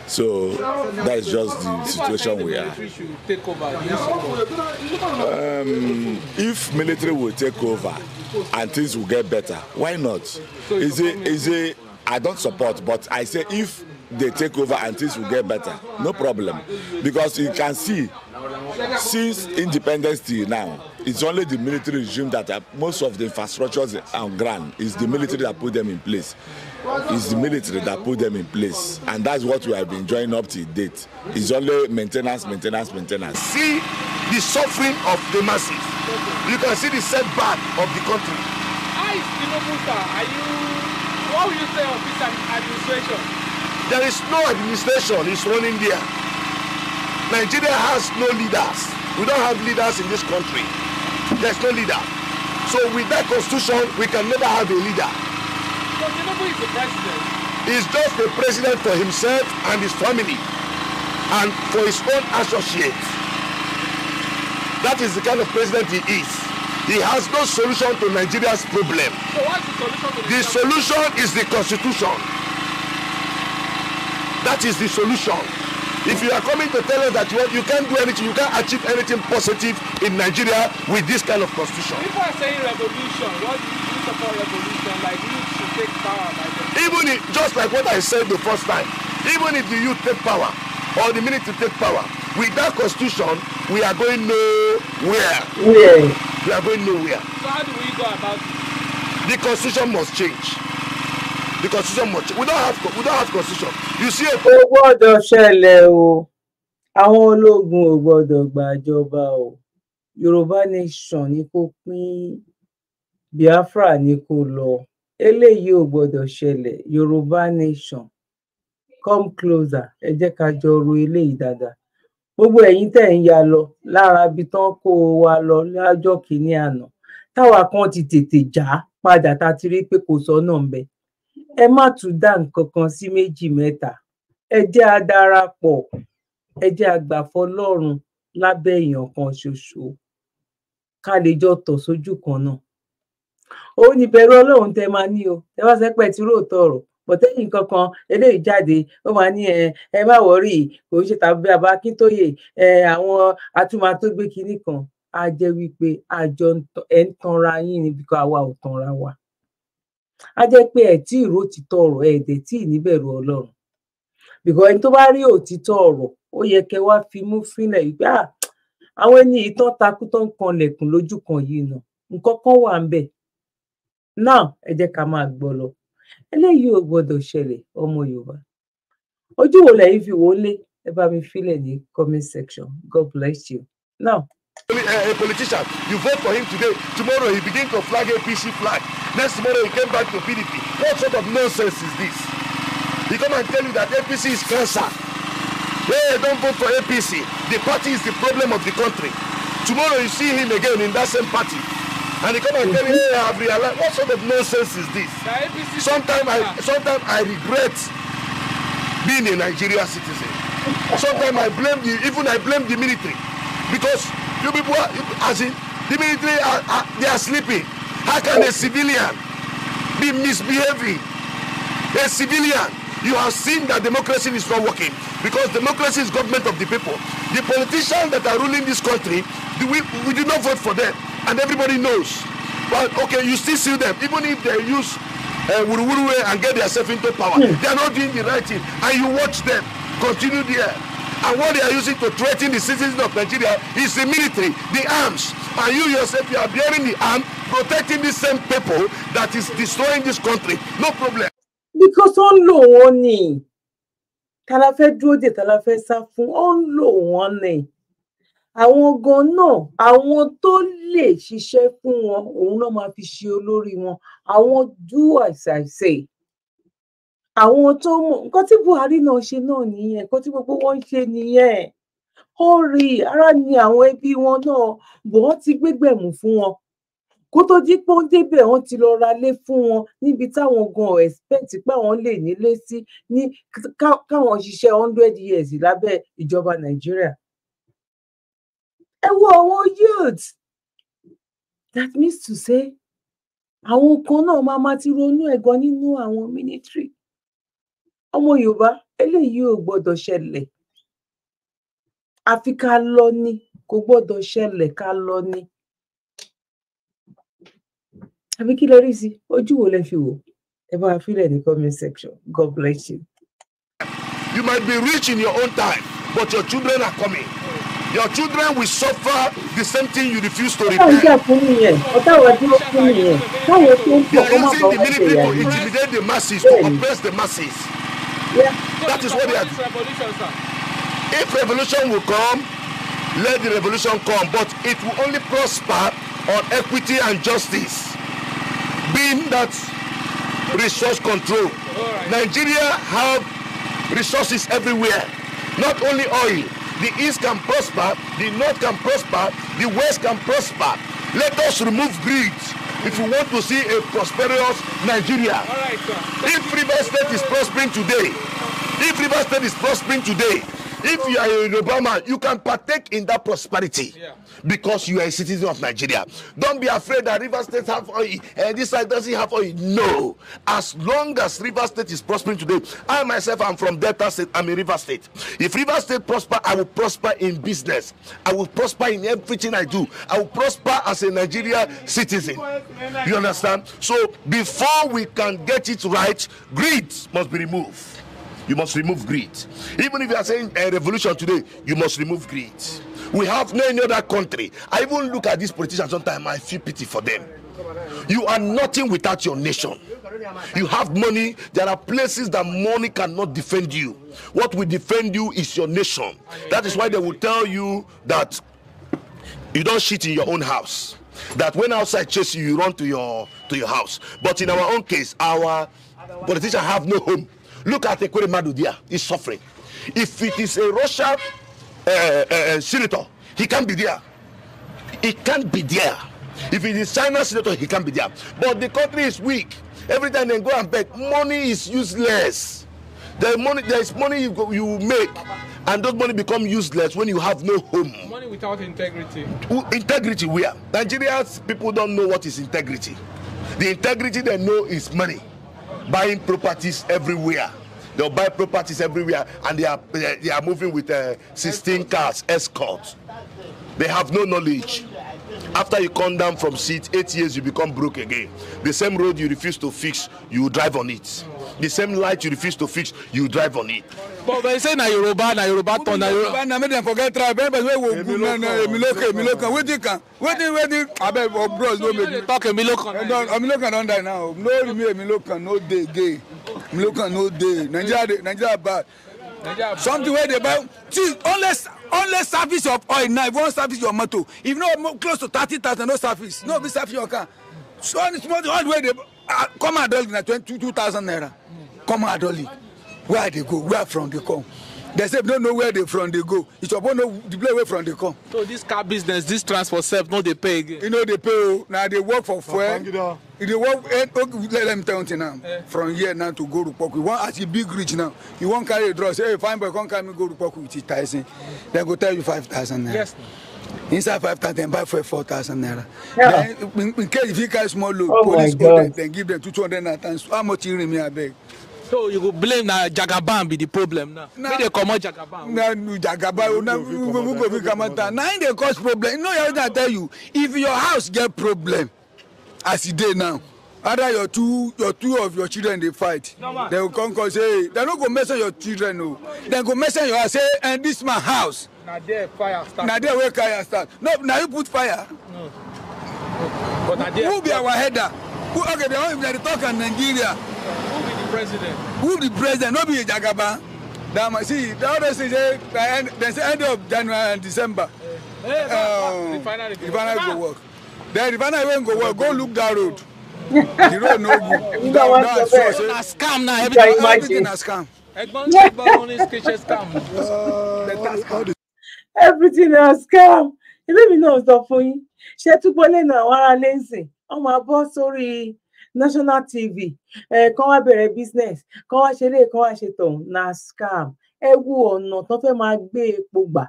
So that is just the situation we are. If military will take over and things will get better, why not? I don't support, but I say if they take over and things will get better, no problem. Because you can see, since independence till now, it's only the military regime that most of the infrastructures on ground is the military that put them in place. It's the military that put them in place. And that's what we have been enjoying up to date. It's only maintenance. See the suffering of the masses. You can see the setback of the country. What will you say of this administration? There is no administration is running there. Nigeria has no leaders. We don't have leaders in this country. There's no leader. So with that constitution, we can never have a leader. So Tinubu is the president. He's just the president for himself and his family and for his own associates. That is the kind of president he is. He has no solution to Nigeria's problem. So what's the solution to the solution is the constitution. That is the solution. If you are coming to tell us that you can't do anything, you can't achieve anything positive in Nigeria with this kind of constitution. People are saying revolution. What do you support revolution? Like youth should take power by them. Even if, just like what I said the first time, even if the youth take power or the military take power, with that constitution, we are going nowhere. Yeah. We are going nowhere. So how do we go about it? The constitution must change. The constitution must change. We don't have constitution. You see a Ó gbọ́dọ̀ ṣẹlẹ̀ o. Àwọn ológun ò gbọ́dọ̀ gbàjọba o. Yorùbá nation ni kó pín, Biafra ni kó lọ. Eléyìí ò gbọdọ̀ ṣẹlẹ̀. Yorùbá nation, come closer. Ẹ jẹ́ ká jọ ro eléyìí dáadáa. Gbogbo ẹ̀yin tẹ́ ń ya lọ lára ibi tán kó wa lọ lọ́jọ́ kìíní àná. Táwa kan ti tètè já padà tá ti rí pé kò sọ́nà ńbẹ. Ẹ má tún dá nǹkan kan sí méjì mẹ́ta. Ẹ jẹ́ a darapọ̀. Ẹ jẹ́ a gbà fọ́lọ́run lábẹ́ èèyàn kan ṣoṣo. Ká lè jọ tọ̀ sójú kan náà. Ó ní bẹ̀rù Ọlọ́run tẹ́ máa ní o. Ẹ wá sẹ́ pé tí róòtọ́ ọ̀rọ̀. Bọ̀tẹ́yìn kankan eléyìí jáde ó máa ní ẹ má wọrí kò ń ṣe tàbí Bàbá Akíntóyè àwọn atúmọ̀tógbé kinní kan. Á jẹ́ wípé àjọ ẹ̀ ń tanra yín ni bí àwa ò tanra wa. Á jẹ́ pé ẹ̀ tí ìró òtítọ́ ọ̀rọ̀ ẹ̀ dẹ̀ tí ì níbẹ̀rù Ọlọ́run. Because ẹni tó bá rí òtítọ́ ọ̀rọ̀ ó yẹ kẹ́ wá fimú fínlẹ̀ wípé àwọn ẹni yìí tán takú tán kanlẹ̀kùn lójú kan yìí náà nǹkan kan wà ńbẹ̀. Now ẹ jẹ́ ká máa gbọ́ lọ. Eléyìí ò gbọdọ̀ ṣẹlẹ̀ ọmọ Yorùbá. Ojú wo lẹ̀yin fi wò ó lé? Ẹ bá mi fílẹ̀ ní comment section. God bless you. Now. A politician, you vote for him today, tomorrow he begins to flag APC flag. Next tomorrow he came back to PDP. What sort of nonsense is this? He come and tell you that APC is cancer. Hey, don't vote for APC. The party is the problem of the country. Tomorrow you see him again in that same party. And he come and tell you, hey, I have realized. What sort of nonsense is this? Sometimes I regret being a Nigerian citizen. Sometimes I blame the military. Because you people, as in, the military, they are sleeping. How can a civilian be misbehaving? A civilian, you have seen that democracy is not working because democracy is government of the people. The politicians that are ruling this country, we do not vote for them, and everybody knows. But okay, you still see them, even if they use wuru and get themselves into power, they are not doing the right thing, and you watch them continue there. And what they are using to threaten the citizens of Nigeria is the military, the arms. And you yourself, you are bearing the arm, protecting the same people that is destroying this country. No problem. Because ó ń lò wọ́n ni. Ta la fẹ́ dúró dè, ta la fẹ́ sá fún, ó ń lò wọ́n ni. Àwọn gan náà, àwọn tó lè ṣiṣẹ́ fún wọn, òun náà máa fi ṣe olórí wọn. Àwọn do as I say. Àwọn tó mọ̀ nǹkan tí Buhari náà ṣe náà nìyẹn, nǹkan tí gbogbo wọn ń ṣe nìyẹn. Ó rí ara ni àwọn ẹbí wọn náà, bọ̀ wọ́n ti gbégbẹ̀mù fún wọn. Kó tó di pé ó débẹ̀ wọ́n ti lọ ra lé fún wọn níbi táwọn gan expect pé àwọn lè nílé sí ní káwọn ṣiṣẹ́ 100 years lábẹ́ ìjọba Nàìjíríà. Ẹ wo àwọn youth. That means to say, àwọn kan náà máa ti ronú ẹ̀gan nínú àwọn military. Ọmọ Yorùbá, eléyìí ò gbọdọ̀ ṣẹlẹ̀. Àfi ká lọ ni, kò gbọdọ̀ ṣẹlẹ̀ ká lọ ni. Àbí kí lẹ rí sí? Ojú wo lẹ fi wò? Ẹ bá fílẹ̀ ní comment section. God bless you. You might be rich in your own time, but your children are coming. Your children will suffer the same thing you refuse to repair. They are using the military to intimidate the masses, to oppress the masses. That is what they are doing. If revolution will come, let the revolution come, but it will only prosper on equity and justice. Being that resource control. Nigeria have resources everywhere, not only oil. The East can prosper, the North can prosper, the West can prosper. Let us remove greed if we want to see a prosperous Nigeria. If Rivers State is prospering today, if you are a Obama, you can partake in that prosperity because you are a citizen of Nigeria. Don't be afraid that Rivers State have oil and this side doesn't have oil. No. As long as Rivers State is prospering today, I myself am from Delta State, I'm a Rivers State. If Rivers State prosper, I will prosper in business. I will prosper in everything I do. I will prosper as a Nigeria citizen. You understand? So before we can get it right, greed must be removed. You must remove greed. Even if you are saying a revolution today, you must remove greed. We have no any other country. I even look at these politicians sometimes, I feel pity for them. You are nothing without your nation. You have money. There are places that money cannot defend you. What will defend you is your nation. That is why they will tell you that You don't shit in your own house. That when outside chase you, you run to your house. But in our own case, our politicians have no home. Look at Ekwere Madudia, he's suffering. If it is a Russian senator, he can't be there. He can't be there. If it is China senator, he can't be there. But the country is weak. Every time they go and beg, money is useless. There is money you make, and those money become useless when you have no home. Money without integrity. Integrity where? Nigerians people don't know what is integrity. The integrity they know is money. Buying properties everywhere. They'll buy properties everywhere, and they are moving with 16 cars, escorts. They have no knowledge. After you come down from seat, 8 years you become broke again. The same road you refuse to fix, you drive on it. The same light you refuse to fix, you drive on it. But they say na Yoruba turn na Yoruba. Na make them forget tribe. Everybody wey go Emilokan. Wetin can? Wetin? Abeg, bros no make talk Emilokan. Emilokan don die now. No remain Emilokan, no dey again. Emilokan no dey. Nigeria bad. Something where they buy. See, only service of oil now. If you want service your motor, if no close to 30,000, no service. No be service your car. So on small all way they come out dolly na 22,000 naira. Come out dolly. Where they go? Where from they come? They say don't know where they from they go. It's about no the place where from they come. So this car business, this transport self, no they pay again. You know they pay. Now they work for fuel. If they work, let them tell you now. From here now to go to Poku. You want as a big rich now. You want carry a draw. Say, hey, fine boy, come carry me go to Poku with it. Tyson. They go tell you 5,000 naira. Yes. Inside 5,000, buy for 4,000 naira. Yeah. Then, in case if you carry small load, police go them, then give them 200 times. How much you me I beg? So you go blame na Jagaban be the problem now. Make they come out Jagaban. No Jagaban. We come out. Now they cause problem. You know I tell you, if your house get problem, as it is now, either your two of your children they fight, they will come and say they don't go mess on your children. No, they go mess on your house. Say, and this my house. Now there fire start. Now there where fire start. No, now you put fire. No. But who be our header? Okay, they talk in Nigeria. President. Who the president? Not be a Jagaba. That see. The other say there's the end of January and December. Refinery go work. Then refinery won't go work. Go look that road. The road no good. That's scam now. Everything is scam. Everything is scam. Ilé mi náà sọ fún yín. Ṣé túbọ̀ lẹ́nu àwọn ará lẹ́sìn? Ọmọ abọ́ sórí national tv kàn wá bẹ̀rẹ̀ business kàn wá ṣe lé kàn wá ṣe tọ̀hún na scam. Ẹ wo ọ̀nà tó fẹ́ máa gbé epo gbà.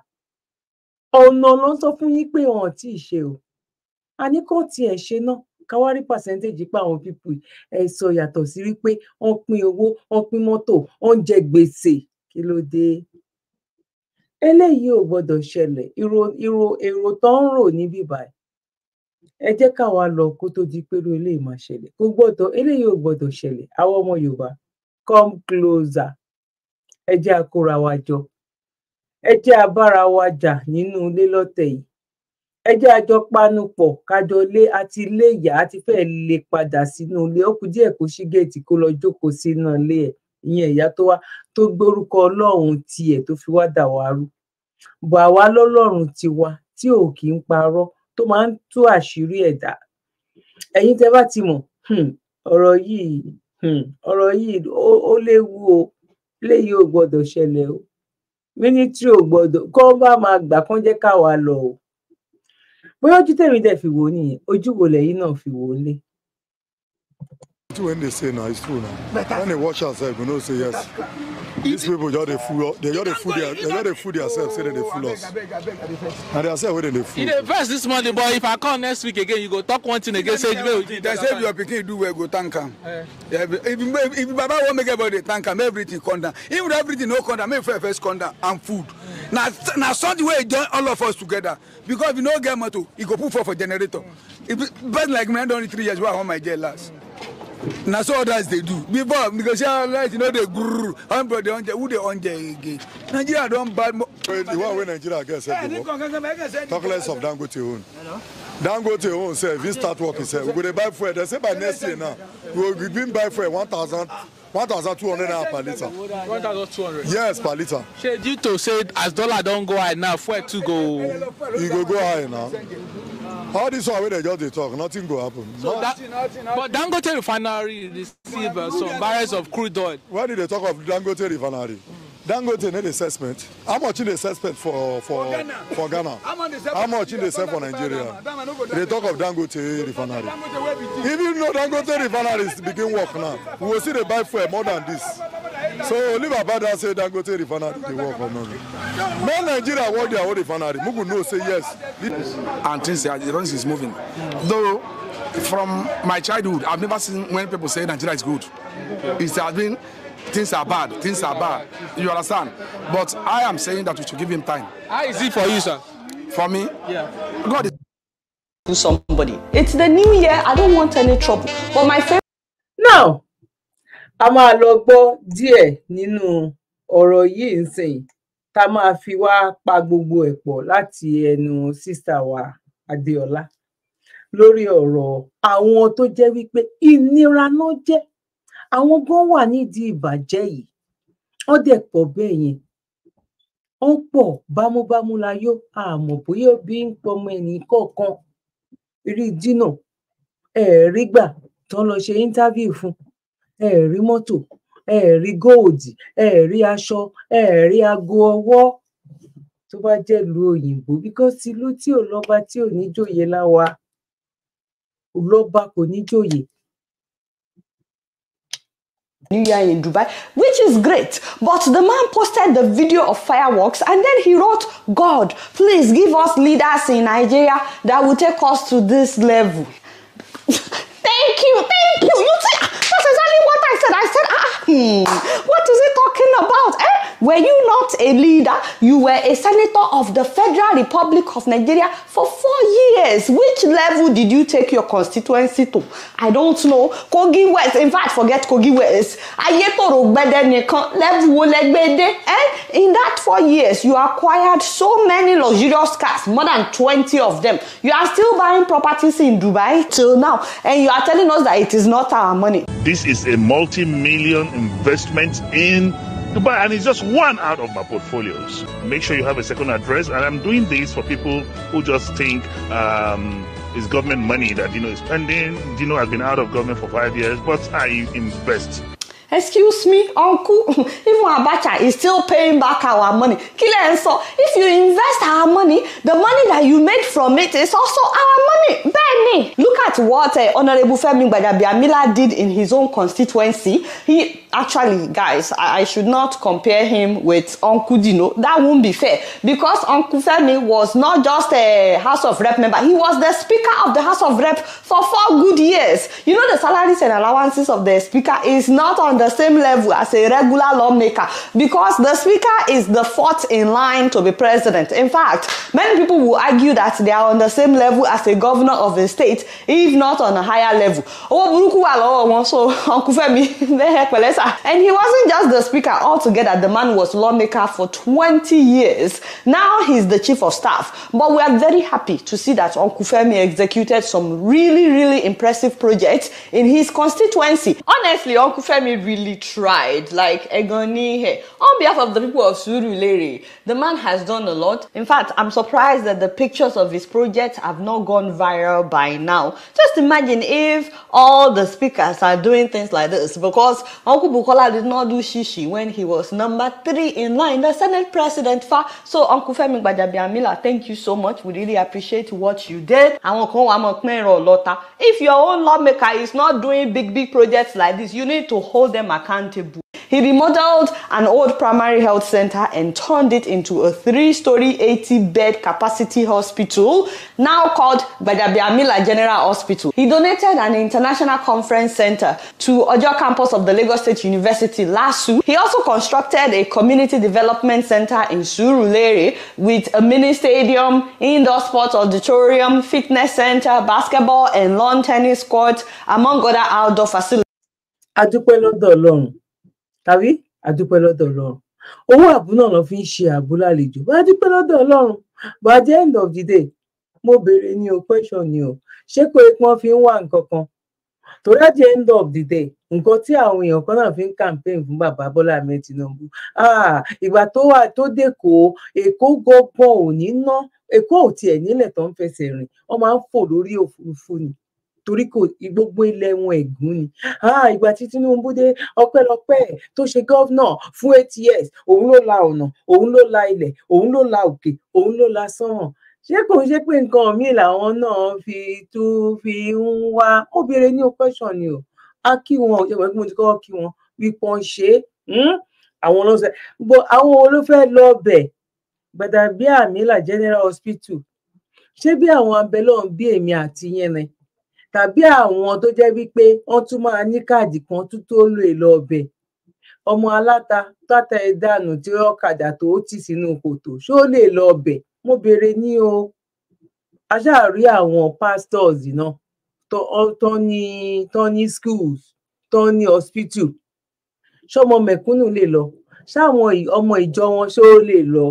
Ọ̀nà ló ń sọ fún yín pé wọn ò tí ì ṣe o. A ní kàn tiẹ̀ ṣe náà ká wá rí percentage pa àwọn people sọ yàtọ̀ sí wípé wọ́n pín owó wọ́n pín mọ́tò wọ́n jẹ gbèsè kí ló dé. Eléyìí ò gbọdọ̀ ṣẹlẹ̀ èrò tó ń rò níbí báyìí. Ẹ jẹ́ ká wá lọ kó tó di pé eléyìí máa ṣẹlẹ̀. Kò gbọdọ̀ eléyìí ò gbọdọ̀ ṣẹlẹ̀. Àwọn ọmọ Yorùbá come closer. Ẹ jẹ́ a kóra wa jọ. Ẹ jẹ́ a bára wa jà nínú ilé lọ́tẹ̀ yìí. Ẹ jẹ́ a jọ panupọ̀ kájọ lé àti ilé ìyá àti fẹ́ lè padà sínú ilé. Ó kù díẹ̀ kó ṣí géètì kó lọ jókòó sínú ilé ẹ̀. Ìyẹn ìyá tó wá tó gbórúkọ Ọlọ́run tiẹ̀ tó fi wá dà wá rú. Bọ̀ àwa lọ́lọ́run tiwa tí ò kì í parọ́ tó máa ń tú àṣírí ẹ̀dá. Ẹ̀yin tẹ́ bá ti mọ̀ ọ̀rọ̀ yìí ó léwu o. Léyìí ò gbọdọ̀ ṣẹlẹ̀ o. Mínísítírì ò gbọdọ̀ kọ́ bá máa gbà kán jẹ́ ká wá lọ o. Bóyá ojú tèmi dẹ̀ fi wò nìyẹn, ojú wo lẹ̀yin náà fi wò lé. When they say now, it's true now. When they watch ourselves, we know say yes. These people just they fool themselves, say that they fool us. And they say where they fool. You dey vex this morning, but if I come next week again, you go talk one thing again. Say they say your pikin do well, go thank am. If Baba won't make everybody thank am, everything come down. Even everything no come down, make first come down and food. Now something where join all of us together. Because if you no get motor, you go put for generator. If person like me, I don't need 3 years. Why I want my jail last? Now so others they do. Before because like you know they grrr, who they on again. Nigeria don't bad. The one where Nigeria gets talk less of Dangote own. Dangote own say if he start working say we go to buy fuel. They say by next year now we will begin buy fuel 1,200 naira per liter. 1,200. Yes, per liter. Due to say as dollar don't go high now, fuel to go. You go high now. All this one where they just they talk, nothing go happen. So but Dangote refinery receive some barrels of crude oil. Why did they talk of Dangote refinery? Dangote need assessment. How much in the assessment for Ghana? How much in the sell for Nigeria? They talk of Dangote refinery. Even though Dangote refineries begin work now, we will see they buy fuel more than this. So leave about that say Dangote refinery they work or not. No Nigeria want their own refinery. Mugu no say yes. And things is moving. Though from my childhood, I've never seen when people say Nigeria is good. It has been things are bad. You understand? But I am saying that we should give him time. How is it for you, sir? For me? Yeah. God is to somebody. It's the new year. I don't want any trouble. But my favorite. Now, a máa lọ gbọ́ díẹ̀ nínú ọ̀rọ̀ yìí nsìn tá máa fi wá pa gbogbo ẹ̀ pọ̀ láti ẹnu sísítà wa Adéọlá lórí ọ̀rọ̀ àwọn tó jẹ́ wípé ìnira náà jẹ́ àwọn gan wà nídìí ìbàjẹ́ yìí wọ́n dẹ̀ pọ̀ bẹ́ẹ̀ yẹn wọ́n pọ̀ bámúbámú láyọ̀ àmọ́ bóyá bí ń pọmọ ẹnì kọ̀ọ̀kan rí dínà rí gbà tán lọ ṣe íńtávíù fún rí mọ́tò rí góòdì rí aṣọ rí aago ọwọ́ tó bá jẹ́ ìlú òyìnbó because ìlú tí ò lọ́ba tí ò ní jòyè láwa lọ́ba kò ní jòyè. New Year in Dubai, which is great. But the man posted the video of fireworks and then he wrote, God, please give us leaders in Nigeria that will take us to this level. Thank you. You see, that's exactly what I said. I said, what is he talking about? Were you not a leader? You were a senator of the Federal Republic of Nigeria for 4 years. Which level did you take your constituency to? I don't know. Kogi West, in fact, forget Kogi West. In that 4 years, you acquired so many luxurious cars, more than 20 of them. You are still buying properties in Dubai till now, and you are telling us that it is not our money. This is a multi-million investment in Dubai, and it's just one out of my portfolios. Make sure you have a second address, and I'm doing this for people who just think it's government money that is spending. Has been out of government for 5 years, but I invest. Excuse me, uncle, even Abacha is still paying back our money. So if you invest our money, the money that you make from it is also our money. Benny, look at what Honorable Femi Gbadabiamila did in his own constituency. He actually, guys, I should not compare him with Uncle Dino. That won't be fair because Uncle Femi was not just a House of Rep member. He was the Speaker of the House of Rep for 4 good years. You know the salaries and allowances of the Speaker is not on the same level as a regular lawmaker because the Speaker is the 4th in line to be president. In fact, many people will argue that they are on the same level as a governor of a state, if not on a higher level. So Uncle Femi, and he wasn't just the Speaker altogether. The man was lawmaker for 20 years. Now he's the Chief of Staff. But we are very happy to see that Uncle Femi executed some really impressive projects in his constituency. Honestly, Uncle Femi really tried. Like Egoni, on behalf of the people of Surulere, the man has done a lot. In fact, I'm surprised that the pictures of his projects have not gone viral by now. Just imagine if all the speakers are doing things like this, because Uncle Bukola did not do shishi when he was number 3 in line, the Senate President. So Uncle Femi Gbadabiamila, thank you so much. We really appreciate what you did. If your own lawmaker is not doing big projects like this, you need to hold them accountable. He remodeled an old primary health center and turned it into a 3-story, 80-bed capacity hospital, now called Gbadabiamila General Hospital. He donated an international conference center to Ojo campus of the Lagos State University, LASU. He also constructed a community development center in Surulere with a mini stadium, indoor sports auditorium, fitness center, basketball and lawn tennis court, among other outdoor facilities. adúpẹ́ lọ́dọ̀ Ọlọ́run tàbí adúpẹ́ lọ́dọ̀ Ọlọ́run owó àbú náà lọ fi ń ṣe àbú lálejò bá adúpẹ́ lọ́dọ̀ Ọlọ́run but at the end of the day mo béèrè ní o question ni o ṣé kò é pọ́n fi ń wá nǹkan kan torí at the end of the day nǹkan tí àwọn èèyàn kan náà fi ń campaign fún bàbá Bọ́lá Ahmed Tinubu ìgbà tó wà tó dẹ́kọ̀ Èkó gbọ́gbọ́n ò ní ná Èkó ò tiẹ̀ nílẹ̀ tó ń fẹsẹ̀ rìn wọ́n máa ń fò lórí òfurufú ni torí kò gbogbo ilẹ̀ wọn ẹ̀gún ni ìgbà tí Tinubu dé ọpẹ́lọpẹ́ tó ṣe gọ́vnà fún 8 years òun ló la ọ̀nà òun ló la ilẹ̀ òun ló la òkè òun ló la sánmọ̀ ṣé kò ń ṣe pé nǹkan míì làwọn náà fi ń wá ó béèrè ní question ni o á kí wọn ò jẹ́ pé mo ti kọ́kọ́ kí wọn wípé wọ́n ṣe àwọn ọlọ́sẹ̀ bó àwọn olófẹ́ lọ bẹ̀ Gbàdàbíàmílà General Hospital ṣé bí àwọn abẹ́lọ́run bí èmi àti yẹn ni tàbí àwọn tó jẹ́ wípé wọ́n tún máa ní káàdì kan tó lè lọ ọbẹ̀ ọmọ aláta tátà ẹ̀dánù tí ọ̀kadà tó tì sínú kòtò ṣó lè lọ ọbẹ̀ mo béèrè ní o aṣáàrí àwọn pastors náà tó ní schools tó ní hospital ṣọmọ mẹ̀kúnnù lè lọ ṣáwọn ọmọ ìjọ wọn ṣó lè lọ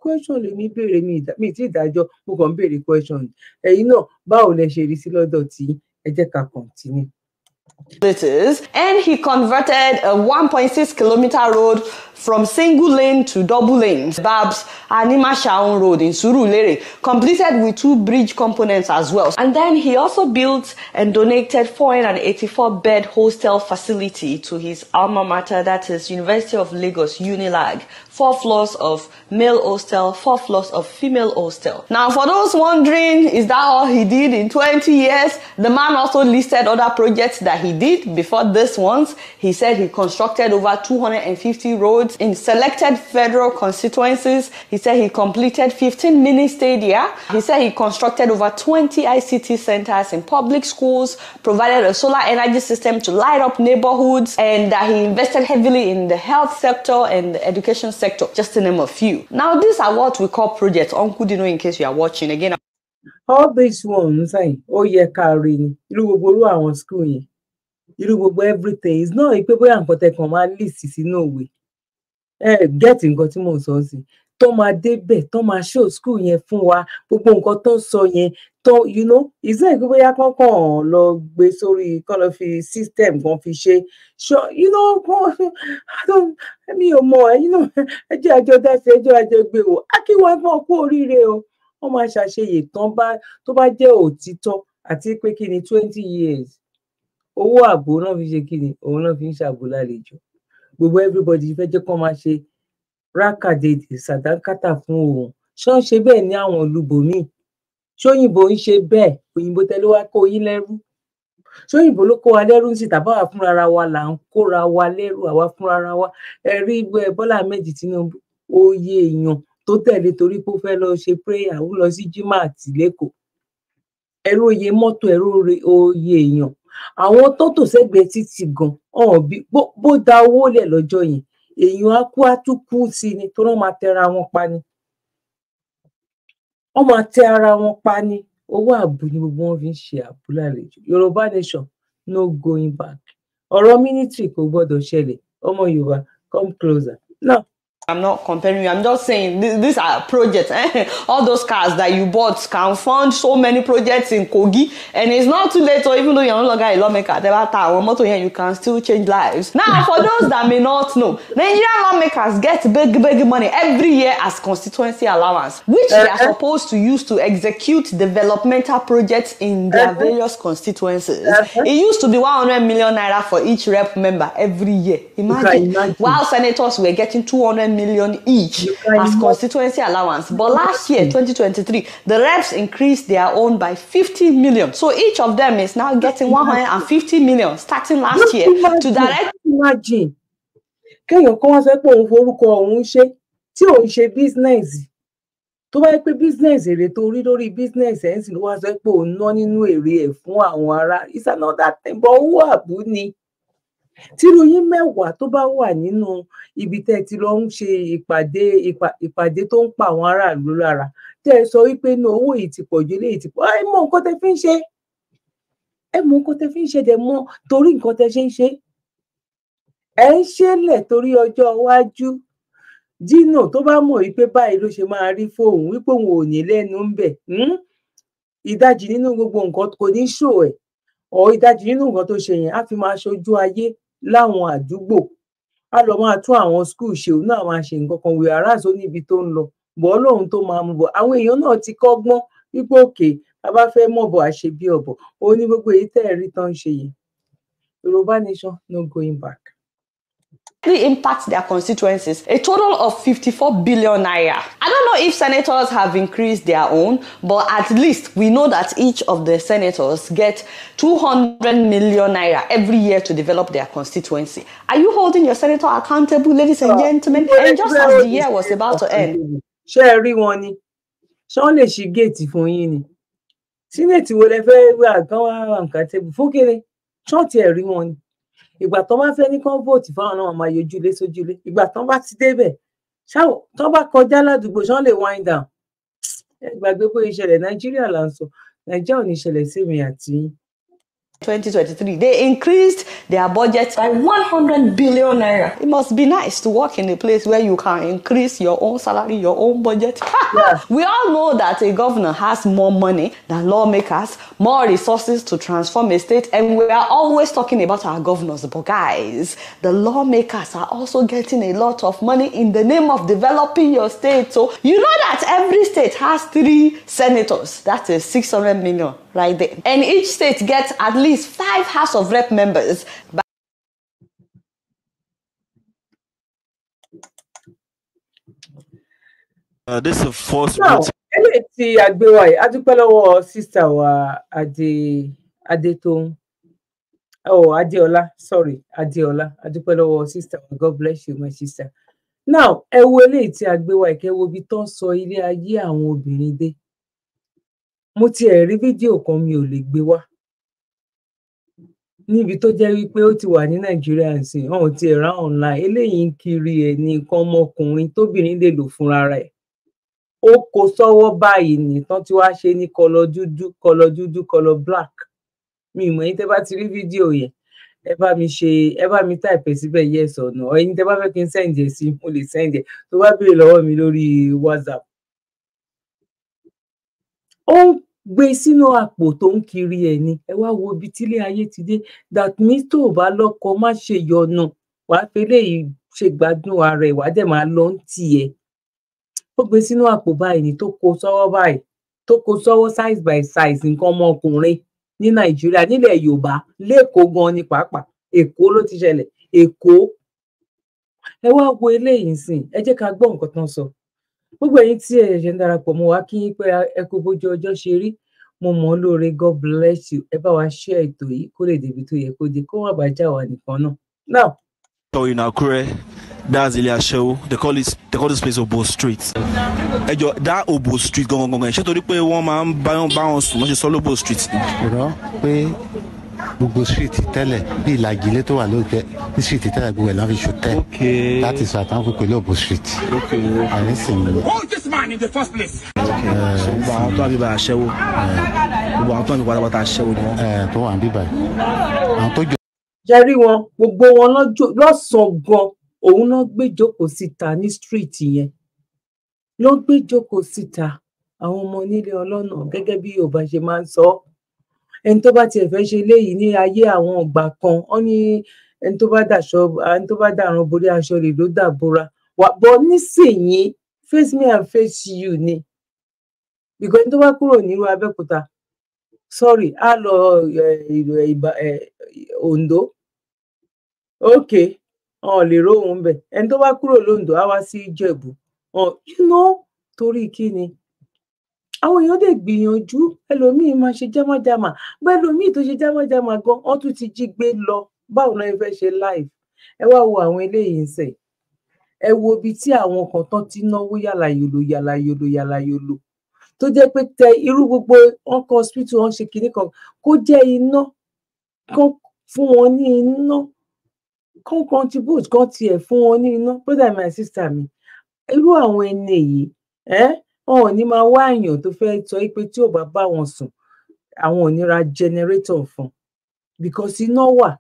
question lèmi béèrè mi tí ìdájọ́ mo kàn ń béèrè question ẹ̀yin náà báwo lẹ ṣe rí sí lọ́dọ̀ tí ẹ jẹ́ ká continue. And he converted a 1.6 kilometer road from single lane to double lanes. Babs Anima Shaun Road in Surulere, completed with 2 bridge components as well. And then he also built and donated 484-bed hostel facility to his alma mater, that is University of Lagos, UNILAG. 4 floors of male hostel, 4 floors of female hostel. Now, for those wondering, is that all he did in 20 years? The man also listed other projects that he did before this ones. He said he constructed over 250 roads in selected federal constituencies. He said he completed 15 mini stadia. He said he constructed over 20 ICT centers in public schools, provided a solar energy system to light up neighborhoods, and that he invested heavily in the health sector and the education sector, just to name a few. Now, these are what we call projects. Uncle Dino, in case you are watching again. All these ones, ó yẹ ká rí ni irú gbogbo irú àwọn school yẹn irú gbogbo everything is not pé bóyá nǹkan tẹ́ kàn máa list sínú òwe get nǹkan tí mò ń sọ sí tó máa débẹ̀ tó máa show school yẹn fún wa gbogbo nǹkan tó ń sọ yẹn tó is not pé bóyá kankan lọ gbé sórí kán lọ fi system kan fi ṣe mi ò mọ ẹjọ́ àjọ dáṣe ẹjọ́ àjọ gbé wò akíwọ́n ẹ̀gbọ́n kú oríire o wọ́n máa ṣàṣeyè tó bá jẹ́ òtítọ́ àti pé kí ni 20 years owó ààbò náà fi ṣe kí ni òun náà fi ń ṣàbò lálejò gbogbo everybody fẹ́ jẹ́ kó máa ṣe rákàdédé sàdánkátà fún òun ṣé ń ṣe bẹ́ẹ̀ ní àwọn olùbòmíì ṣóyìnbó ń ṣe bẹ́ẹ̀ òyìnbó tẹ́lẹ̀ wá kó yín lẹ́rú ṣóyìnbó ló kó wa lẹ́rú sí tàbáwá fúnra wa là ń kóra wa lẹ́rú àwa fúnra wa ẹ̀rí Bọ́lá Ahmed Tinubu oyè èèyàn tó tẹ̀lé torí pé ó fẹ́ lọ ṣe prayer ó lọ sí jímàtì lẹ́kọ̀ọ́ ẹ̀rọ oyè mọ́tò ẹ̀rọ oyè èèyàn àwọn tó tò sẹ́gbẹ̀ẹ́ títì gan bó da owó lẹ̀ lọ́jọ́ yẹn èèyàn á tún kú sí ni tó náà máa tẹra wọn pa ni wọ́n máa tẹ ara wọn pa ni owó ààbò ni gbogbo wọn fi ń ṣe ààbò lálejò Yorùbá nation no going back ọ̀rọ̀ military kò gbọ́dọ̀ ṣẹlẹ̀ ọmọ Yorùbá come closer now. I'm not comparing you. I'm just saying these are projects. All those cars that you bought can fund so many projects in Kogi, and it's not too late. So even though you're no longer a lawmaker, you can still change lives. Now, for those that may not know, Nigerian lawmakers get big money every year as constituency allowance, which they are supposed to use to execute developmental projects in their various constituencies. It used to be 100 million naira for each rep member every year. Imagine. While senators were getting 200 million each as constituency allowance. But last year, 2023, the reps increased their own by 50 million. So each of them is now getting 150 million starting last year to direct. Imagine. Kéèyàn kan wá sọ pé òun forúkọ òun ṣe tí òun ṣe business tó bá yẹ pé business èrè tó rí lórí business ẹ̀ ń sìn ló wá sọ pé òun ná nínú èrè ẹ̀ fún àwọn ará it's another thing but owó àbú ni. Tírú yín mẹ́wàá tó bá wà nínú ibi tẹ́ ti lọ ń ṣe ìpàdé tó ń pa àwọn aráàlú lára tẹ́ ẹ sọ wípé inú owó yìí ti pọ̀ ju eléyìí ti pọ̀ ẹ mọ nǹkan tẹ́ fi ń ṣe dẹ̀ mọ́ torí nǹkan tẹ́ ṣe ń ṣe ẹ ń ṣẹlẹ̀ torí ọjọ́ iwájú. Dino tó bá mọ̀ wípé báyìí ló ṣe máa rí fóun wípé òun ò ní lẹ́nu ń bẹ̀, ìdajì nínú gbogbo nǹkan kò ní ṣò ẹ̀, ìdajì nínú nǹkan tó ṣe yẹn á fi máa ṣojú ayé láwọn àdúgbò, á lọ máa tún àwọn school ṣe, òun náà máa ṣe nǹkan kan whereas ó níbi tó ń lọ bọ́ lóhun tó máa mú bọ̀. Àwọn èèyàn náà ti kọ́gbọ́n wípé òkè a bá fẹ́ mọ̀bọ̀ àṣe bí ọ̀bọ̀, ó ní gbogbo èyí tẹ́ ẹ̀ rí tán ṣe yìí. Yorùbá nation, no going back. Impact their constituencies, a total of 54 billion naira. I don't know if senators have increased their own, but at least we know that each of the senators get 200 million naira every year to develop their constituency. Are you holding your senator accountable, ladies and gentlemen? And just as the year was about to end. Ṣé ẹ rí wọn ni? Ṣé wọ́n lè ṣí géètì fún yín ni? Sínẹ̀tì wo lẹ fẹ́ wá kán wá accountable fún kéré? Ṣọ́ọ̀tì ẹ̀ rí wọn ni? Ìgbà tán bá fẹ́ ní kán vote fáwọn náà máa yojúlé sójúlé. Ìgbà tán bá ti débẹ̀, tán bá kọjá ládùúgbò ṣán lè wind down. Ẹ gbàgbé pé ìṣẹ̀lẹ̀ Nàìjíríà là ń sọ. Nàìjíríà ò ní ṣẹlẹ̀ sí èmi àti yín. 2023, they increased their budget by 100 billion naira. It must be nice to work in a place where you can increase your own salary, your own budget. Yeah. We all know that a governor has more money than lawmakers, more resources to transform a state, and we are always talking about our governors. But guys, the lawmakers are also getting a lot of money in the name of developing your state. So you know that every state has 3 senators. That is 600 million right there. And each state gets at least 5 House of Rep members. This is the first. Eléyìí tí a gbé wá yìí, a dúpẹ́ lọ́wọ́ sísà wa Adétóun. Adéọlá, sorry, Adéọlá. A dúpẹ́ lọ́wọ́ sísà wa. God bless you, my sister. Now, ẹ wo eléyìí tí a gbé wá yìí, kẹ́ wo bí tán sọ ilé ayé àwọn obìnrin dé. Mo ti ẹ̀ rí fídíò kan mi ò lè gbé wá. Níbi tó jẹ́ wípé ó ti wà ní Nàìjíríà nsìn, ọ̀hún ti ẹ̀rá online, eléyìí ń kiri ẹ̀ ní nǹkan ọmọkùnrin tóbìnrin lè lò fúnra rẹ̀. Ó kó sọ́wọ́ báyìí ní tán tí wàá ṣe ní kọlọ dúdú, kọlọ black. Mi mọ̀ yín tẹ́ bá ti rí fídíò yẹn, ẹ bá mi type síbẹ̀ yes or no. Ẹ̀yin tẹ́ bá fẹ́ kí n send ẹ̀ sí, mo lè send ẹ̀. Tó bá béèrè lọ́wọ́ mi lórí WhatsApp. Ó ń gbé sínú àpò tó ń kiri ẹ̀ ni. Ẹ wá wo ibi tílé ayé ti dé. That means tó bá lọ́kọ má ṣe yọnu. Wàá fi eléyìí ṣe gbádùn ara ẹ̀, wàá dẹ̀ máa lọ ń tiẹ̀. Ó gbé sínú àpò báyìí ni tó kó sọ́wọ́ báyìí. Tó kó sọ́wọ́ size by size nǹkan ọmọkùnrin ní Nàìjíríà, nílẹ̀ Yorùbá, l'Ékòó gan ni pàápàá. Èkó ló ti ṣẹlẹ̀. Èkó. Ẹ wá wo eléyìí nsìn. Ẹ jẹ́ ká gbọ́ nǹkan tán sọ. Gbogbo ẹ̀yin tí ẹ ṣe ń darapọ̀ mọ́ wa kí yín pé ẹ kú bójú ọjọ́ ṣe rí. Mo mọ̀ ọ́ lóore, God bless you. Ẹ bá wa share ètò yìí kó lè débi tó yẹ kó dé, kó má bàa já wa nìkan náà. Now. So in Akure, that's Ilé Aṣẹ́wó. They call this place Obo Street. Ẹjọ that Obo Street gangan. Ṣé torí pé wọ́n máa ń bá wọn sùn wọ́n ṣe sọ Obo Street? Rọ pé gbogbo street tẹ́lẹ̀ bí ìlàjì ilé tó wà lókè ní street tẹ́lẹ̀ gbogbo ẹ̀ náà fi ṣòtẹ́. That is why àtàwọn pípé Obo Street. Who is this man in the first place? Gbogbo àwọn tó wà bíbá aṣẹ́wó. Gbogbo àwọn tó wà bíbá aṣẹ́wó ni wọ́n. Tó wà bíbá àwọn tó jọ. Jẹ́rí wọn, gbogbo wọn lọ́sàn-án gan, òun náà gbé jókòó síta ní street yẹn. Ló gbé jókòó síta àwọn ọmọ onílé ọlọ́nà gẹ́gẹ́ bí Yorùbá ṣe máa ń sọ. Ẹni tó bá tiẹ̀ fẹ́ ṣe eléyìí ní ayé àwọn ọgbà kan, wọ́n ní ẹni tó bá dàrán borí aṣọ rẹ̀ ló dàbora. Bọ́ nísìnyí, face me and face you ni. Because ẹni tó bá kúrò nílùú Abẹ́òkúta, sorry, á lọ Oǹdó. Okay, lè róhun bẹ̀. Ẹni tó bá kúrò lóǹdó á wá sí Ìjẹ̀bú. Torí kí ni? Àwọn èèyàn dẹ̀ gbìyànjú, ẹlòmíì máa ṣe jámájámá. Bẹ́ẹ̀ ẹlòmíì tó ṣe jámájámá gan, wọ́n tún ti jí gbé lọ. Báwo ni ẹ fẹ́ ṣe live? Ẹ wá wo àwọn eléyìí ń sẹ̀. Ẹ wo ibi tí àwọn kan tán ti náwó yàlàyòlò. Tó jẹ́ pé tẹ irú gbogbo wọn kọ hospital wọn ṣe kinní kan, kó jẹ́ iná, kán fún wọn ní iná, kán contribute, kán tiẹ̀ fún wọn ní iná. Brother my sister mi, irú àwọn ẹni yìí, wọn ò ní máa wá èèyàn tó fẹ́ sọ pé tí ò bá wọn sùn, àwọn ò ní ra generator fún. Because iná wà.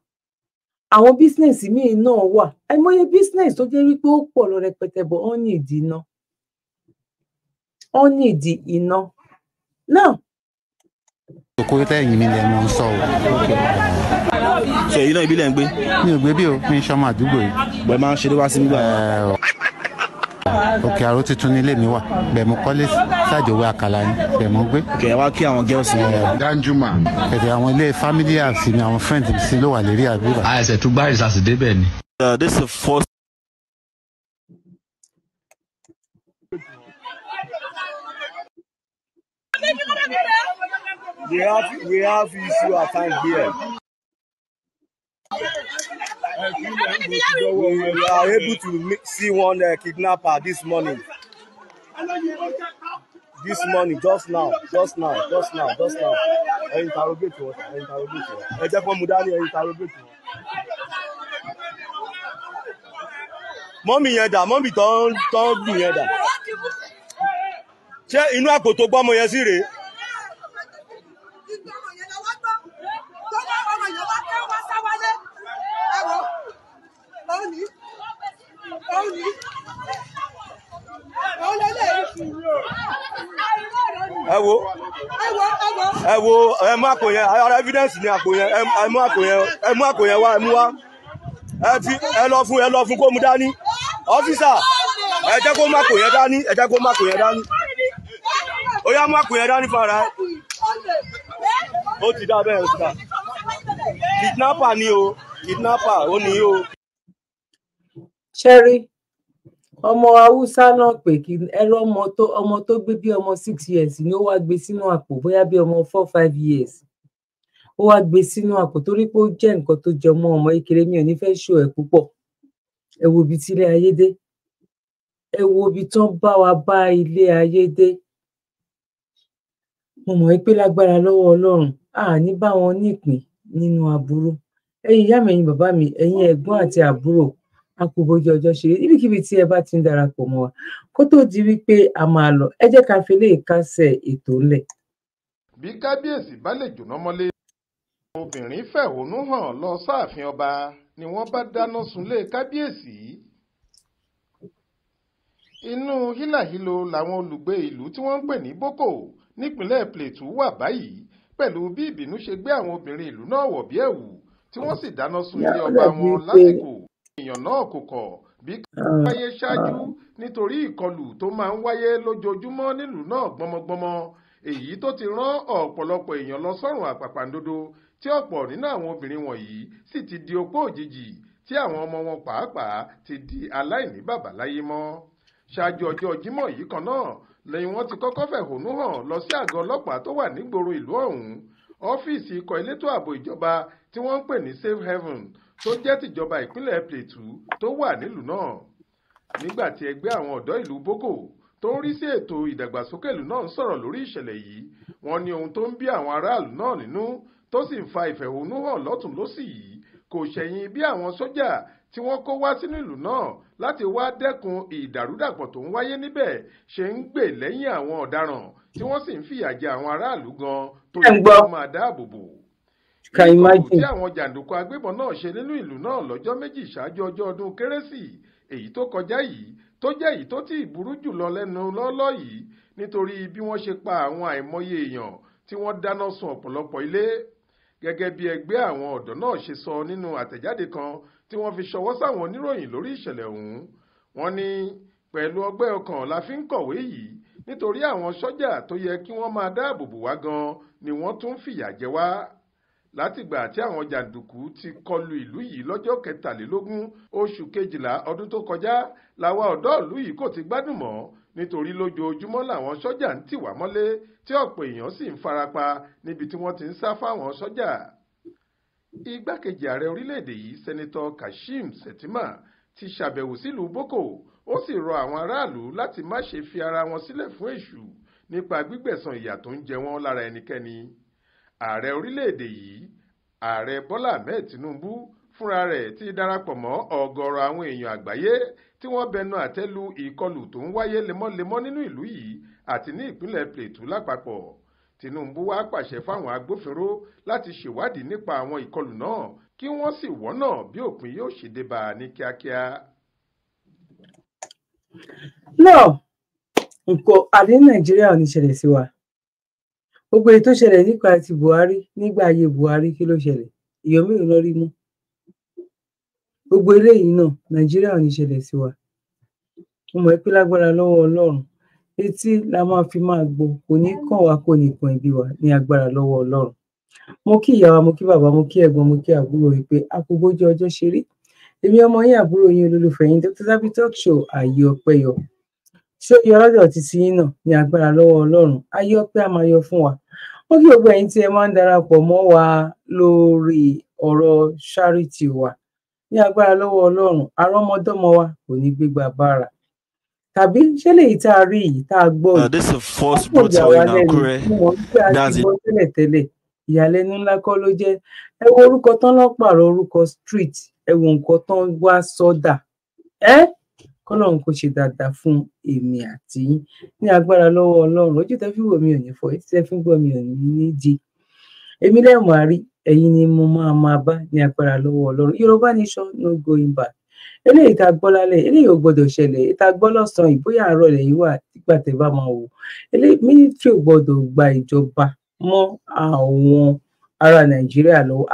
àwọn business míì náà wà àìmọye business tó jẹ́ wípé ó pọ̀ lọ rẹpẹtẹ bọ̀ wọ́n ní ìdí iná wọ́n ní ìdí iná náà. òkú tẹ́yìn mi lẹ mọ ń sọ o. ṣe èyí náà ibi lẹ́ ń gbé. mi ò gbé bí o mi ń ṣọmọ àdúgbò yìí. bẹ́ẹ̀ máa ń ṣeré wá sí nígbà. òkè àrò tuntun nílé mi wà bẹ́ẹ̀ mo kọ́lé ṣàjòwé àkàlà ni bẹ́ẹ̀ mo gbé. òkè ẹ wá kí àwọn girls mi. Danjuma. kẹ̀kẹ́ àwọn ilé family house mi àwọn friends mi sí ló wà lérí àbúrò. àìsè tún gbá ìsàsì débẹ̀ ni. This is the first. We have issue at hand here. We are able to see one kidnapper this morning. Just now. Interrogate wọn. Ẹ jẹ́ kó mú dání interrogate wọn. Mọ́mì yẹn dà, mọ́mì tó ń gbìn yẹn dà. Ṣé inú àpò tó gbọ́mọ yẹn sí rèé? ẹ wo ẹ mú àpò yẹn ara evidence ní àpò yẹn ẹ mú àpò yẹn wá ẹ mú wá ẹ lọ fún kó mú dání ọ́físà ẹ jẹ́ kó mú àpò yẹn dání ó yá mú àpò yẹn dání fún ara ẹ ó ti dá bẹ́ẹ̀ ó ti dá kidnapper ni o ó ní o. ṣẹ́rí ọmọ haúsá náà pé kí ẹrọ ọmọ tó gbé bí ọmọ 6 years ni ó wá gbé sínú àpò bóyá bí ọmọ 4-5 years ó wá gbé sínú àpò torí pé ó jẹ́ nǹkan tó jẹ ọmọ kékeré mi ò ní fẹ́ ṣó ẹ̀ púpọ̀ ẹ wo ibi tí ilé ayé dé ẹ wo ibi tán bá wa bá ilé ayé dé mo mọ̀ pé lágbára lọ́wọ́ Ọlọ́run ní bá wọn nípìn nínú aburú ẹ̀yin ìyá mi ẹ̀yin bàbá mi ẹ̀yin ẹ̀gbọ́n àti àbúrò akúbójú ọjọ́ ṣeré níbikíbi tí ẹ bá ti ń darapọ̀ mọ́ wa kó tó di wípé a máa lọ ẹ jẹ́ ká fi lè kásẹ̀ ètò ńlẹ̀. bí kábíyèsí bá lè jóná mọ́lé obìnrin fẹ̀hónú hàn lọ sáàfin ọba ni wọ́n bá dáná sunlé kábíyèsí. inú hílàhílo làwọn olùgbé ìlú tí wọ́n ń pè ní boko nípínlẹ̀ Plateau wà báyìí pẹ̀lú bí ìbínú ṣe gbé àwọn obìnrin ìlú náà wọ̀ bí ẹ̀wù tí wọ́n sì dáná sun ilé ọba wọn lásìkò. èèyàn náà kò kọ̀ bí wáyé ṣáájú nítorí ìkọlù tó máa ń wáyé lójoojúmọ́ nílùú náà gbọmọgbọmọ èyí tó ti rán ọ̀pọ̀lọpọ̀ èèyàn lọ sọ́run àpàpàǹdodo tí ọ̀pọ̀ nínú àwọn obìnrin wọ̀nyí sì ti di opó òjijì tí àwọn ọmọ wọn pàápàá ti di aláìní bàbá láyé mọ́. ṣáájú ọjọ́ Jímọ̀ yìí kan náà lẹ́yìn wọ́n ti kọ́kọ́ fẹ̀hónú hàn lọ sí àgọ́ ọlọ́pàá tó wà nígboro ìlú ọ̀hún ọ́fíìsì ikọ̀ elétò ààbò ìjọba tí wọ́n ń pè ní Safe Haven tó jẹ́ tìjọba ìpínlẹ̀ Plateau tó wà nílùú náà. nígbà tí ẹgbẹ́ àwọn ọ̀dọ́ ìlú Boko tó ń rí sí ètò ìdàgbàsókè ìlú náà ń sọ̀rọ̀ lórí ìṣẹ̀lẹ̀ yìí wọ́n ní ohun tó ń bí àwọn aráàlú náà nínú tó sì ń fa ìfẹ̀hónúhàn lọ́tùn lósì yìí kò ṣẹ̀yìn bí àwọn sójà tí wọ́n kó wá sínú ìlú náà láti wá dẹ́kun ìdàrúdàpọ̀ tó ń wáyé níbẹ̀ ṣe ń gbè lẹ́yìn àwọn ọ̀daràn tí wọ́n sì ń fìyà jẹ àwọn aráàlú gan tó yẹ kí wọ́n máa dáàbò bò. ìkọlù tí àwọn jàǹdùkú agbébọn náà ṣe nínú ìlú náà lọ́jọ́ méjì ṣáájú ọjọ́ ọdún kérésì èyí tó kọjá yìí tó jẹ́ èyí tó ti burú jùlọ lẹ́nu lọ́lọ́ yìí nítorí bí wọ́n ṣe pa àwọn àìmọye èèyàn tí wọ́n dáná sun ọ̀pọ̀lọpọ̀ ilé. gẹ́gẹ́ bí ẹgbẹ́ àwọn ọ̀dọ́ náà ṣe sọ nínú àtẹ̀jáde kan tí wọ́n fi ṣọwọ́ sáwọn oníròyìn lórí ìṣẹ̀lẹ̀ ọ̀hún wọ́n ní pẹ̀lú ọgbẹ́ ọkàn la fi ń kọ̀wé yìí nítorí àwọn sọ́jà tó yẹ kí wọ́n máa dáàbò bò wá gan ni wọ́n tún fìyà jẹ wá. látìgbà tí àwọn jàǹdùkú ti kọlu ìlú yìí lọ́jọ́ 23 oṣù kejìlá ọdún tó kọjá làwa ọ̀dọ́ ìlú yìí kò ti gbádùn mọ́ nítorí lójoojúmọ́ làwọn sọ́jà ń tì wá mọ́lé tí ọ̀pọ̀ èèyàn sì ń farapa níbi tí wọ́n ti ń sá fáwọn sọ́jà. igbákejì ààrẹ orílẹ̀-èdè yìí sẹ́nitọ́ Kashim Shettima ti ṣàbẹ̀wò sílùú Boko ó sì rọ àwọn aráàlú láti má ṣe fi ara wọn sílẹ̀ fún èṣù nípa gbígbẹ̀san ìyà tó ń jẹ wọ́n lára ẹnikẹ́ni. ààrẹ orílẹ̀-èdè yìí ààrẹ Bọ́lá Ahmed Tinubu fúnra rẹ̀ ti darapọ̀ mọ́ ọ̀gọ̀rọ̀ àwọn èèyàn àgbáyé tí wọ́n bẹnu àtẹ́ lu ìkọlù tó ń wáyé lemọ́lemọ́ nínú ìlú yìí àti ní ìpínlẹ̀ Plateau lápapọ̀. Tinubu wá pàṣẹ fáwọn agbófinró láti ṣèwádìí nípa àwọn ìkọlù náà kí wọ́n sì wọ́nà bí òpin yóò ṣe dé bá a ní kíákíá. náà nǹkan àdé Nàìjíríà ò ní ṣẹlẹ̀ sí wa. Gbogbo èyí tó ṣẹlẹ̀ nípa ti Buhari nígbà ayé Buhari kí ló ṣẹlẹ̀? Èèyàn mélòó ló rí mú? Gbogbo eléyìí náà Nàìjíríà ò ní ṣẹlẹ̀ sí wa. Mo mọ̀ pé lágbára lọ́wọ́ Ọlọ́run etí la máa fi máa gbọ́, kò ní kàn wá, kò ní kan ẹbí wa ní agbára lọ́wọ́ Ọlọ́run. Mo kí ìyá wa, mo kí bàbá, mo kí ẹ̀gbọ́n, mo kí àbúrò yìí pé a kú bójú ọjọ́ ṣe rí. Èmi ọmọ yín àbúrò yín olólùfẹ́ yín Dr. Zabby Talk Show Ayé Ọpẹ́ Yọ. Ṣé yọ lọ́dọ̀ títí yín náà ní agbára lọ́wọ́ Ọlọ́run? Ayé ọpẹ́ á máa yọ fún wa. Mo kí gbogbo ẹ̀yin tí ẹ máa ń darapọ̀ mọ́ wa lórí ọ̀rọ̀ charity wa ní agbára lọ́wọ́ Ọlọ́run. Àrọ́mọdọ́mọ wa kò ní gbégbá bára. Tàbí ṣé lèyí tá a rí yìí tá a gbọ́ yìí. This is the first brutal in Akure. That's it. Tẹ́lẹ̀ ìyàlẹ́nu ńlá kọ́ ló jẹ́. Ẹ wo orúkọ tán lọ́ pààrọ̀ orúkọ street. Ẹ wo nǹkan tán wá sọ́dà. Kọ́lọ́run kò ṣe dáadáa fún èmi àti yín ní agbára lọ́wọ́ Ọlọ́run. Ojú tẹ́ fi wò mí ò ní fọ́, etí tẹ́ fi gbọ́ mi ò ní di. Èmi lẹ́wọ̀n àrí, ẹ̀yin ni mo máa bá ní agbára lọ́wọ́ Ọlọ́run. Yorùbá nation no going back. Eléyìí tá a gbọ́ lálẹ́, eléyìí ò gbọdọ̀ ṣẹlẹ̀. Tá a gbọ́ lọ́sàn-án ìbóyá àárọ̀ lẹ́yìn wà nígbà tẹ́ bá máa wò. Eléyìí mílítírì ò gbọdọ̀ gba ìjọba mọ́ àwọn ará Nàìjíríà lọ́wọ́.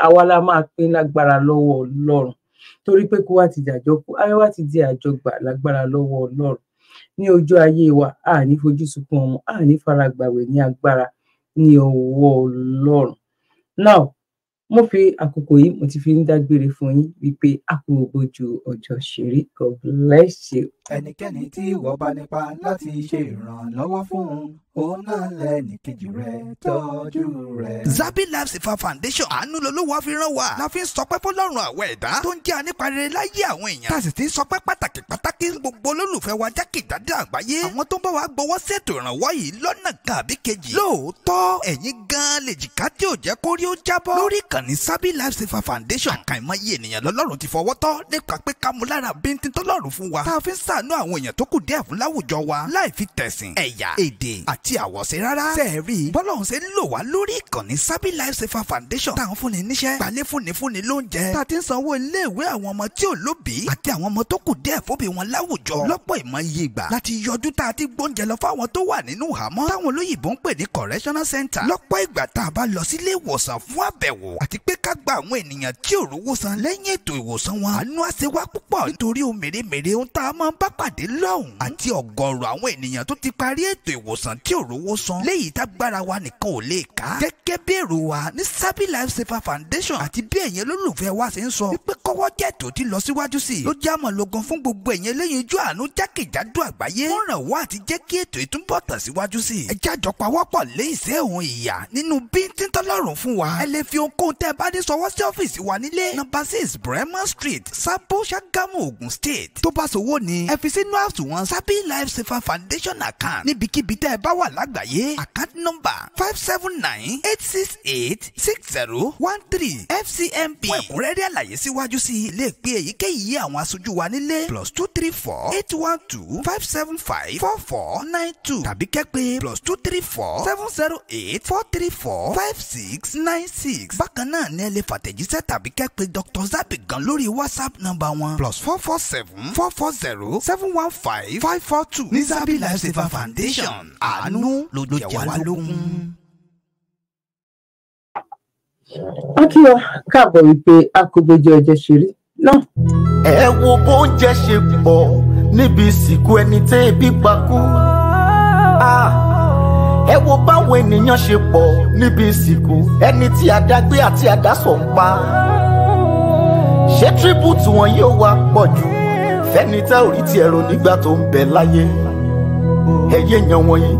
Àwa la máa pín lágbára lọ́wọ́ Ọlọ́run. Torí pé kó wá ti dàjọ́ kú, ayé wá ti di àjọgbà lágbára lọ́wọ́ Ọlọ́run. Ní ojú ayé wa, a ní fojú sunkún ọmọ, a ní faragbàwẹ̀ ní agbára ní ọwọ́ Ọlọ́run. Now, mo fi àkókò yìí mo ti fi ń dágbére fún yín wípé a kú bójú ọjọ́ ṣe rí. God bless you. Ẹnikẹ́ni tí ìwọ bá nípa láti ṣe ìrànlọ́wọ́ fún òun náà lẹ́nìkejì rẹ̀ tọ́jú rẹ̀. Zabby Life Saver Foundation àánú lolówó fi rán wa. La fi ń sọpẹ́ fọ́lọ́run àwọn ẹ̀dá tó ń jẹ́ anípa rere láyé àwọn èèyàn. Tá a sì ti ń sọpẹ́ pàtàkì gbogbo olólùfẹ́ wa jákèjádò àgbáyé. Àwọn tó ń bá wa gbowó ṣètò ìrànwọ́ yìí lọ́nà kan àbí kejì. Lóòótọ́ ẹ̀yin gan-an lè jìká tí ò jẹ́ kórí ó jábọ́. Lórí ìkànnì Zabby Life Saver Foundation àkàìmọye ènìyàn lọ́lọ́run ti fọwọ́ tọ́ nípa pé ká mú lára bíntín tọ́lọ́run fún wa. Tá a fi ń ṣàánú àwọn èèyàn tó kù díẹ̀ fún láwùjọ wa láì fi tẹ̀sìn, ẹ̀yà, èdè àti àwọ̀ṣe rárá. Sẹ́ẹ̀rí bọ́lọ́run ṣe ń lò wá lórí ìkànnì Zabby Life Saver Foundation táwọn fúnni níṣẹ́ gbalẹ̀ fúnni lóúnjẹ. Tá a ti ń sanwó iléèwé àwọn ọmọ tí ò lóbìí àti àwọn ọmọ tó kù díẹ̀ fóbi wọn láwùjọ. Lọ́pọ̀ ìmọ̀ye ìgbà láti yọjú tá a ti gbóúnjẹ lọ fáwọn tó wà nínú ìhámọ́ táwọn olóyìnbó ń pè ní correctional center. Lọ́pọ̀ ìgbà tá a bá lọ sílé ìwòsàn fún àbẹ̀wò àti pé ká gba àwọn ènìyàn tí ò rówó san lẹ́yìn ètò ìwòsàn wọn. Àánú àṣewá púpọ̀ nítorí ohun mèremère ohun tá a máa ń bá pàdé lọ́hùn àti ọ̀gọ̀ọ̀rọ̀ àwọn ènìyàn tó ti parí ètò ìwòsàn tí ò rówó san léyìí tágbára wa nìkan ò lè ká. Gẹ́gẹ́ bí èrò wa ní Zabby Life Saver Foundation àti bí ẹ̀yin olólùfẹ́ wa ṣe ń sọ wípé kọ́wọ́ jẹ́ tó ti lọ síwájú sí i ló jẹ́ àmọ́ lógun fún gbogbo ẹ̀yin eléyìí ojú àánú jákèjádò àgbáyé. Wọ́n ràn wá àti jẹ́ kí ètò ìtúbọ̀ tẹ̀síwájú sí i. Ẹ jájọ pawọ́pọ̀ lé ìṣẹ́ òun ìyà nínú bíntín tọ́lọ́run fún wa. Ẹ lè fi ohunkóhun tẹ́ ẹ bá dé sọwọ́ sí ọ́fíìsì wa nílé number 6 Bremer Street, Sabo, Ṣàgámù, Ògùn State. Tó bá sowó ni ẹ fi sínú àsùnwọ̀n Zabby Life Saver Foundation account níbikíbi tẹ́ ẹ bá wà lágbàáyé. Account number 579-868-6013 FCMB. Fún ẹ̀kúnrẹ́rẹ́ àlàyé síwájú sí i lè pe èyíkéyìí àwọn aṣojú wa nílé +234-812-575-4492 tàbí kẹ́ pé +234-708-434-5696. Bákan náà ni ẹ lè fàtẹ̀jíṣẹ́ tàbí kẹ́ pé Dr. Zabby gan lórí WhatsApp nọ́mbà wọn +447-440-715-542 ní Zabby Life Saver Foundation. Àánú ló jẹ wá lógún. Akíyọ káàbọ̀ wípé a kò gbójú ọjọ́ ṣe rí náà. Ẹ wo bóúnjẹ ṣe pọ̀ níbi ìsìnkú ẹni tẹ́ ebi pa kú. Ẹ wo báwọn ènìyàn ṣe pọ̀ níbi ìsìnkú ẹni tí àdágbé àti àdásọ̀ ń pa. Ṣé tíríbùtù wọn yóò wá pọ̀ jù fẹ́ni tá ò rí ti ẹ̀rọ nígbà tó ń bẹ láyé? Ẹ̀yẹ èèyàn wọ̀nyí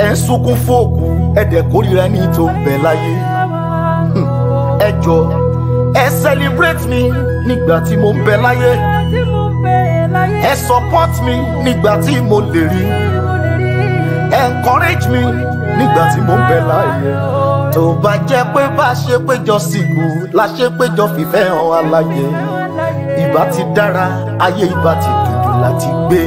ẹ̀ ń sunkún fóòkù ẹ̀dẹ̀ kórìíra ẹni tó ń bẹ láyé. Ẹ jọ̀ọ́ ẹ celebrate mi nígbà tí mo ń bẹ láyé. Ẹ support mi nígbà tí mo lè rí. Encourage mi nígbà tí mo ń bẹ láyé. Tó bá jẹ́ pé bá a ṣe péjọ sìnkú la ṣe péjọ fìfẹ́ hàn aláyé. Ìbá ti dára ayé ìbá ti dùdù láti gbé.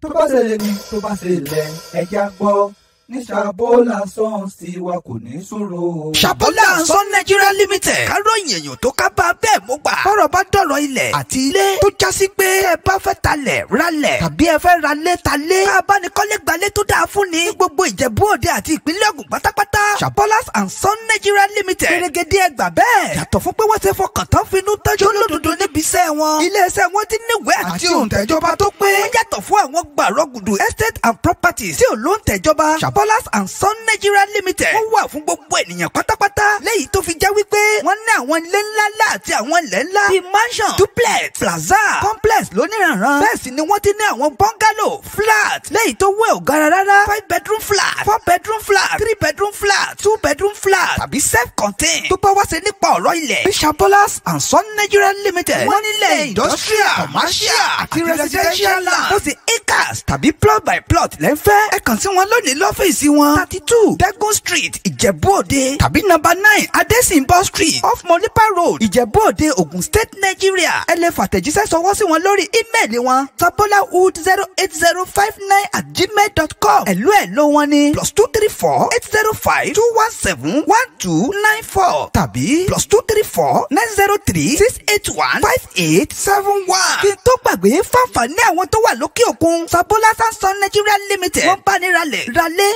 Tó bá ṣe lè ní tó bá ṣe lẹ̀ ẹja gbọ́. ní Ṣàbólà Sons tiwa kò ní ṣòro. Ṣàbólà Sons Nigeria Limited káròyìn èèyàn tó ká bá bẹ́ẹ̀ mú gbà. Bọ́rọ̀ bá dọ̀rọ̀ ilẹ̀ àti ilé tó jásí pé ẹ bá fẹ́ talẹ̀ ralẹ̀ tàbí ẹ fẹ́ ralé talé. Abánikọ́lé gbalé tó dáa fún ni gbogbo Ìjẹ̀bú Òde àti ìpínlẹ̀ Ògùn pátápátá. Ṣàbólà Sons Nigeria Limited gẹ́gẹ́dẹ́ ẹgbà bẹ́ẹ̀. Yàtọ̀ fún pé wọ́n ti fọkàn tán finú tọ́jú olódodo níbi iṣẹ́ wọn. Ilé-iṣẹ́ wọn ti níwèé àti òǹtẹ̀jọba tó pé. Wọ́n yàtọ̀ fún àwọn gbàrọ̀gùdù estate and properties tí ò lóǹtẹ̀jọba. Ṣàbólà Sons Nigeria Limited wọ́n wà fún gbogbo ènìyàn pátápátá. Léyìí tó fi jẹ́ wípé wọ́n ní àwọn ilé ńláńlá àti àwọn ilẹ̀ ńlá bíi mansion, duplex, plaza, complex lóníranran. Bẹ́ẹ̀ sì ni wọ́n ti ní àwọn bungalow, flat léyìí tó wé ògara rárá. 5-bedroom flat, 4-bedroom flat, 3-bedroom flat, 2-bedroom flat tàbí self-contained. Tó bá wá ṣe nípa ọ̀rọ̀ ilẹ̀ bí Ṣàbólà Sons Nigeria Limited wọ́n nílẹ̀ industrial, commercial àti residential land. Ó sì acres tàbí plot by plot lẹ́fẹ́. Ẹ kàn sí wọn lónìí lọ́fíìsì wọn 32 Degun Street Ìjẹ̀bú Òde tàbí number 9 Adesinbo Street off Molipa Road Ìjẹ̀bú Òde Ògùn State Nigeria. Ẹ lè fàtẹ̀jíṣẹ́ sọwọ́ sí wọn lórí ímeèlì wọn sabolawood08059@gmail.com. ẹ̀lú wọn ní +234 805 217 1294 tàbí +234 903 681 5871. Kí n tó gbàgbé fáfàní àwọn tó wà lókè òkun Ṣàbólà Sons Nigeria Limited wọ́n bá ní ralé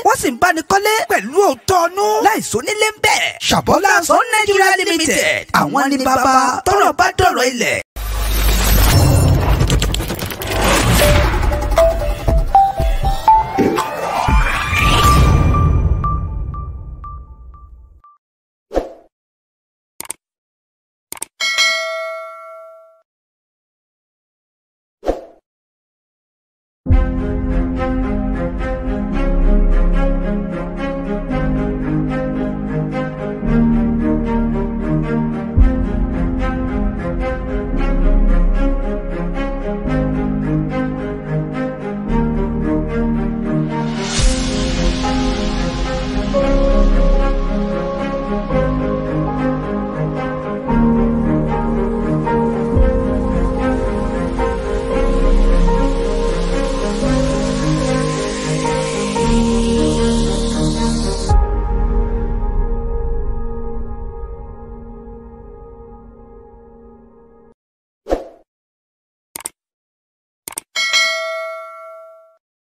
wọ́n sì ń bá ní kọ́lé pẹ̀lú òótọ́ ọnú láìsó nílé ń bẹ̀. Ṣàbólà Sons Nigeria Limited àwọn ní bàbá tọ́rọ̀ bá dọ̀rọ̀ ilẹ̀.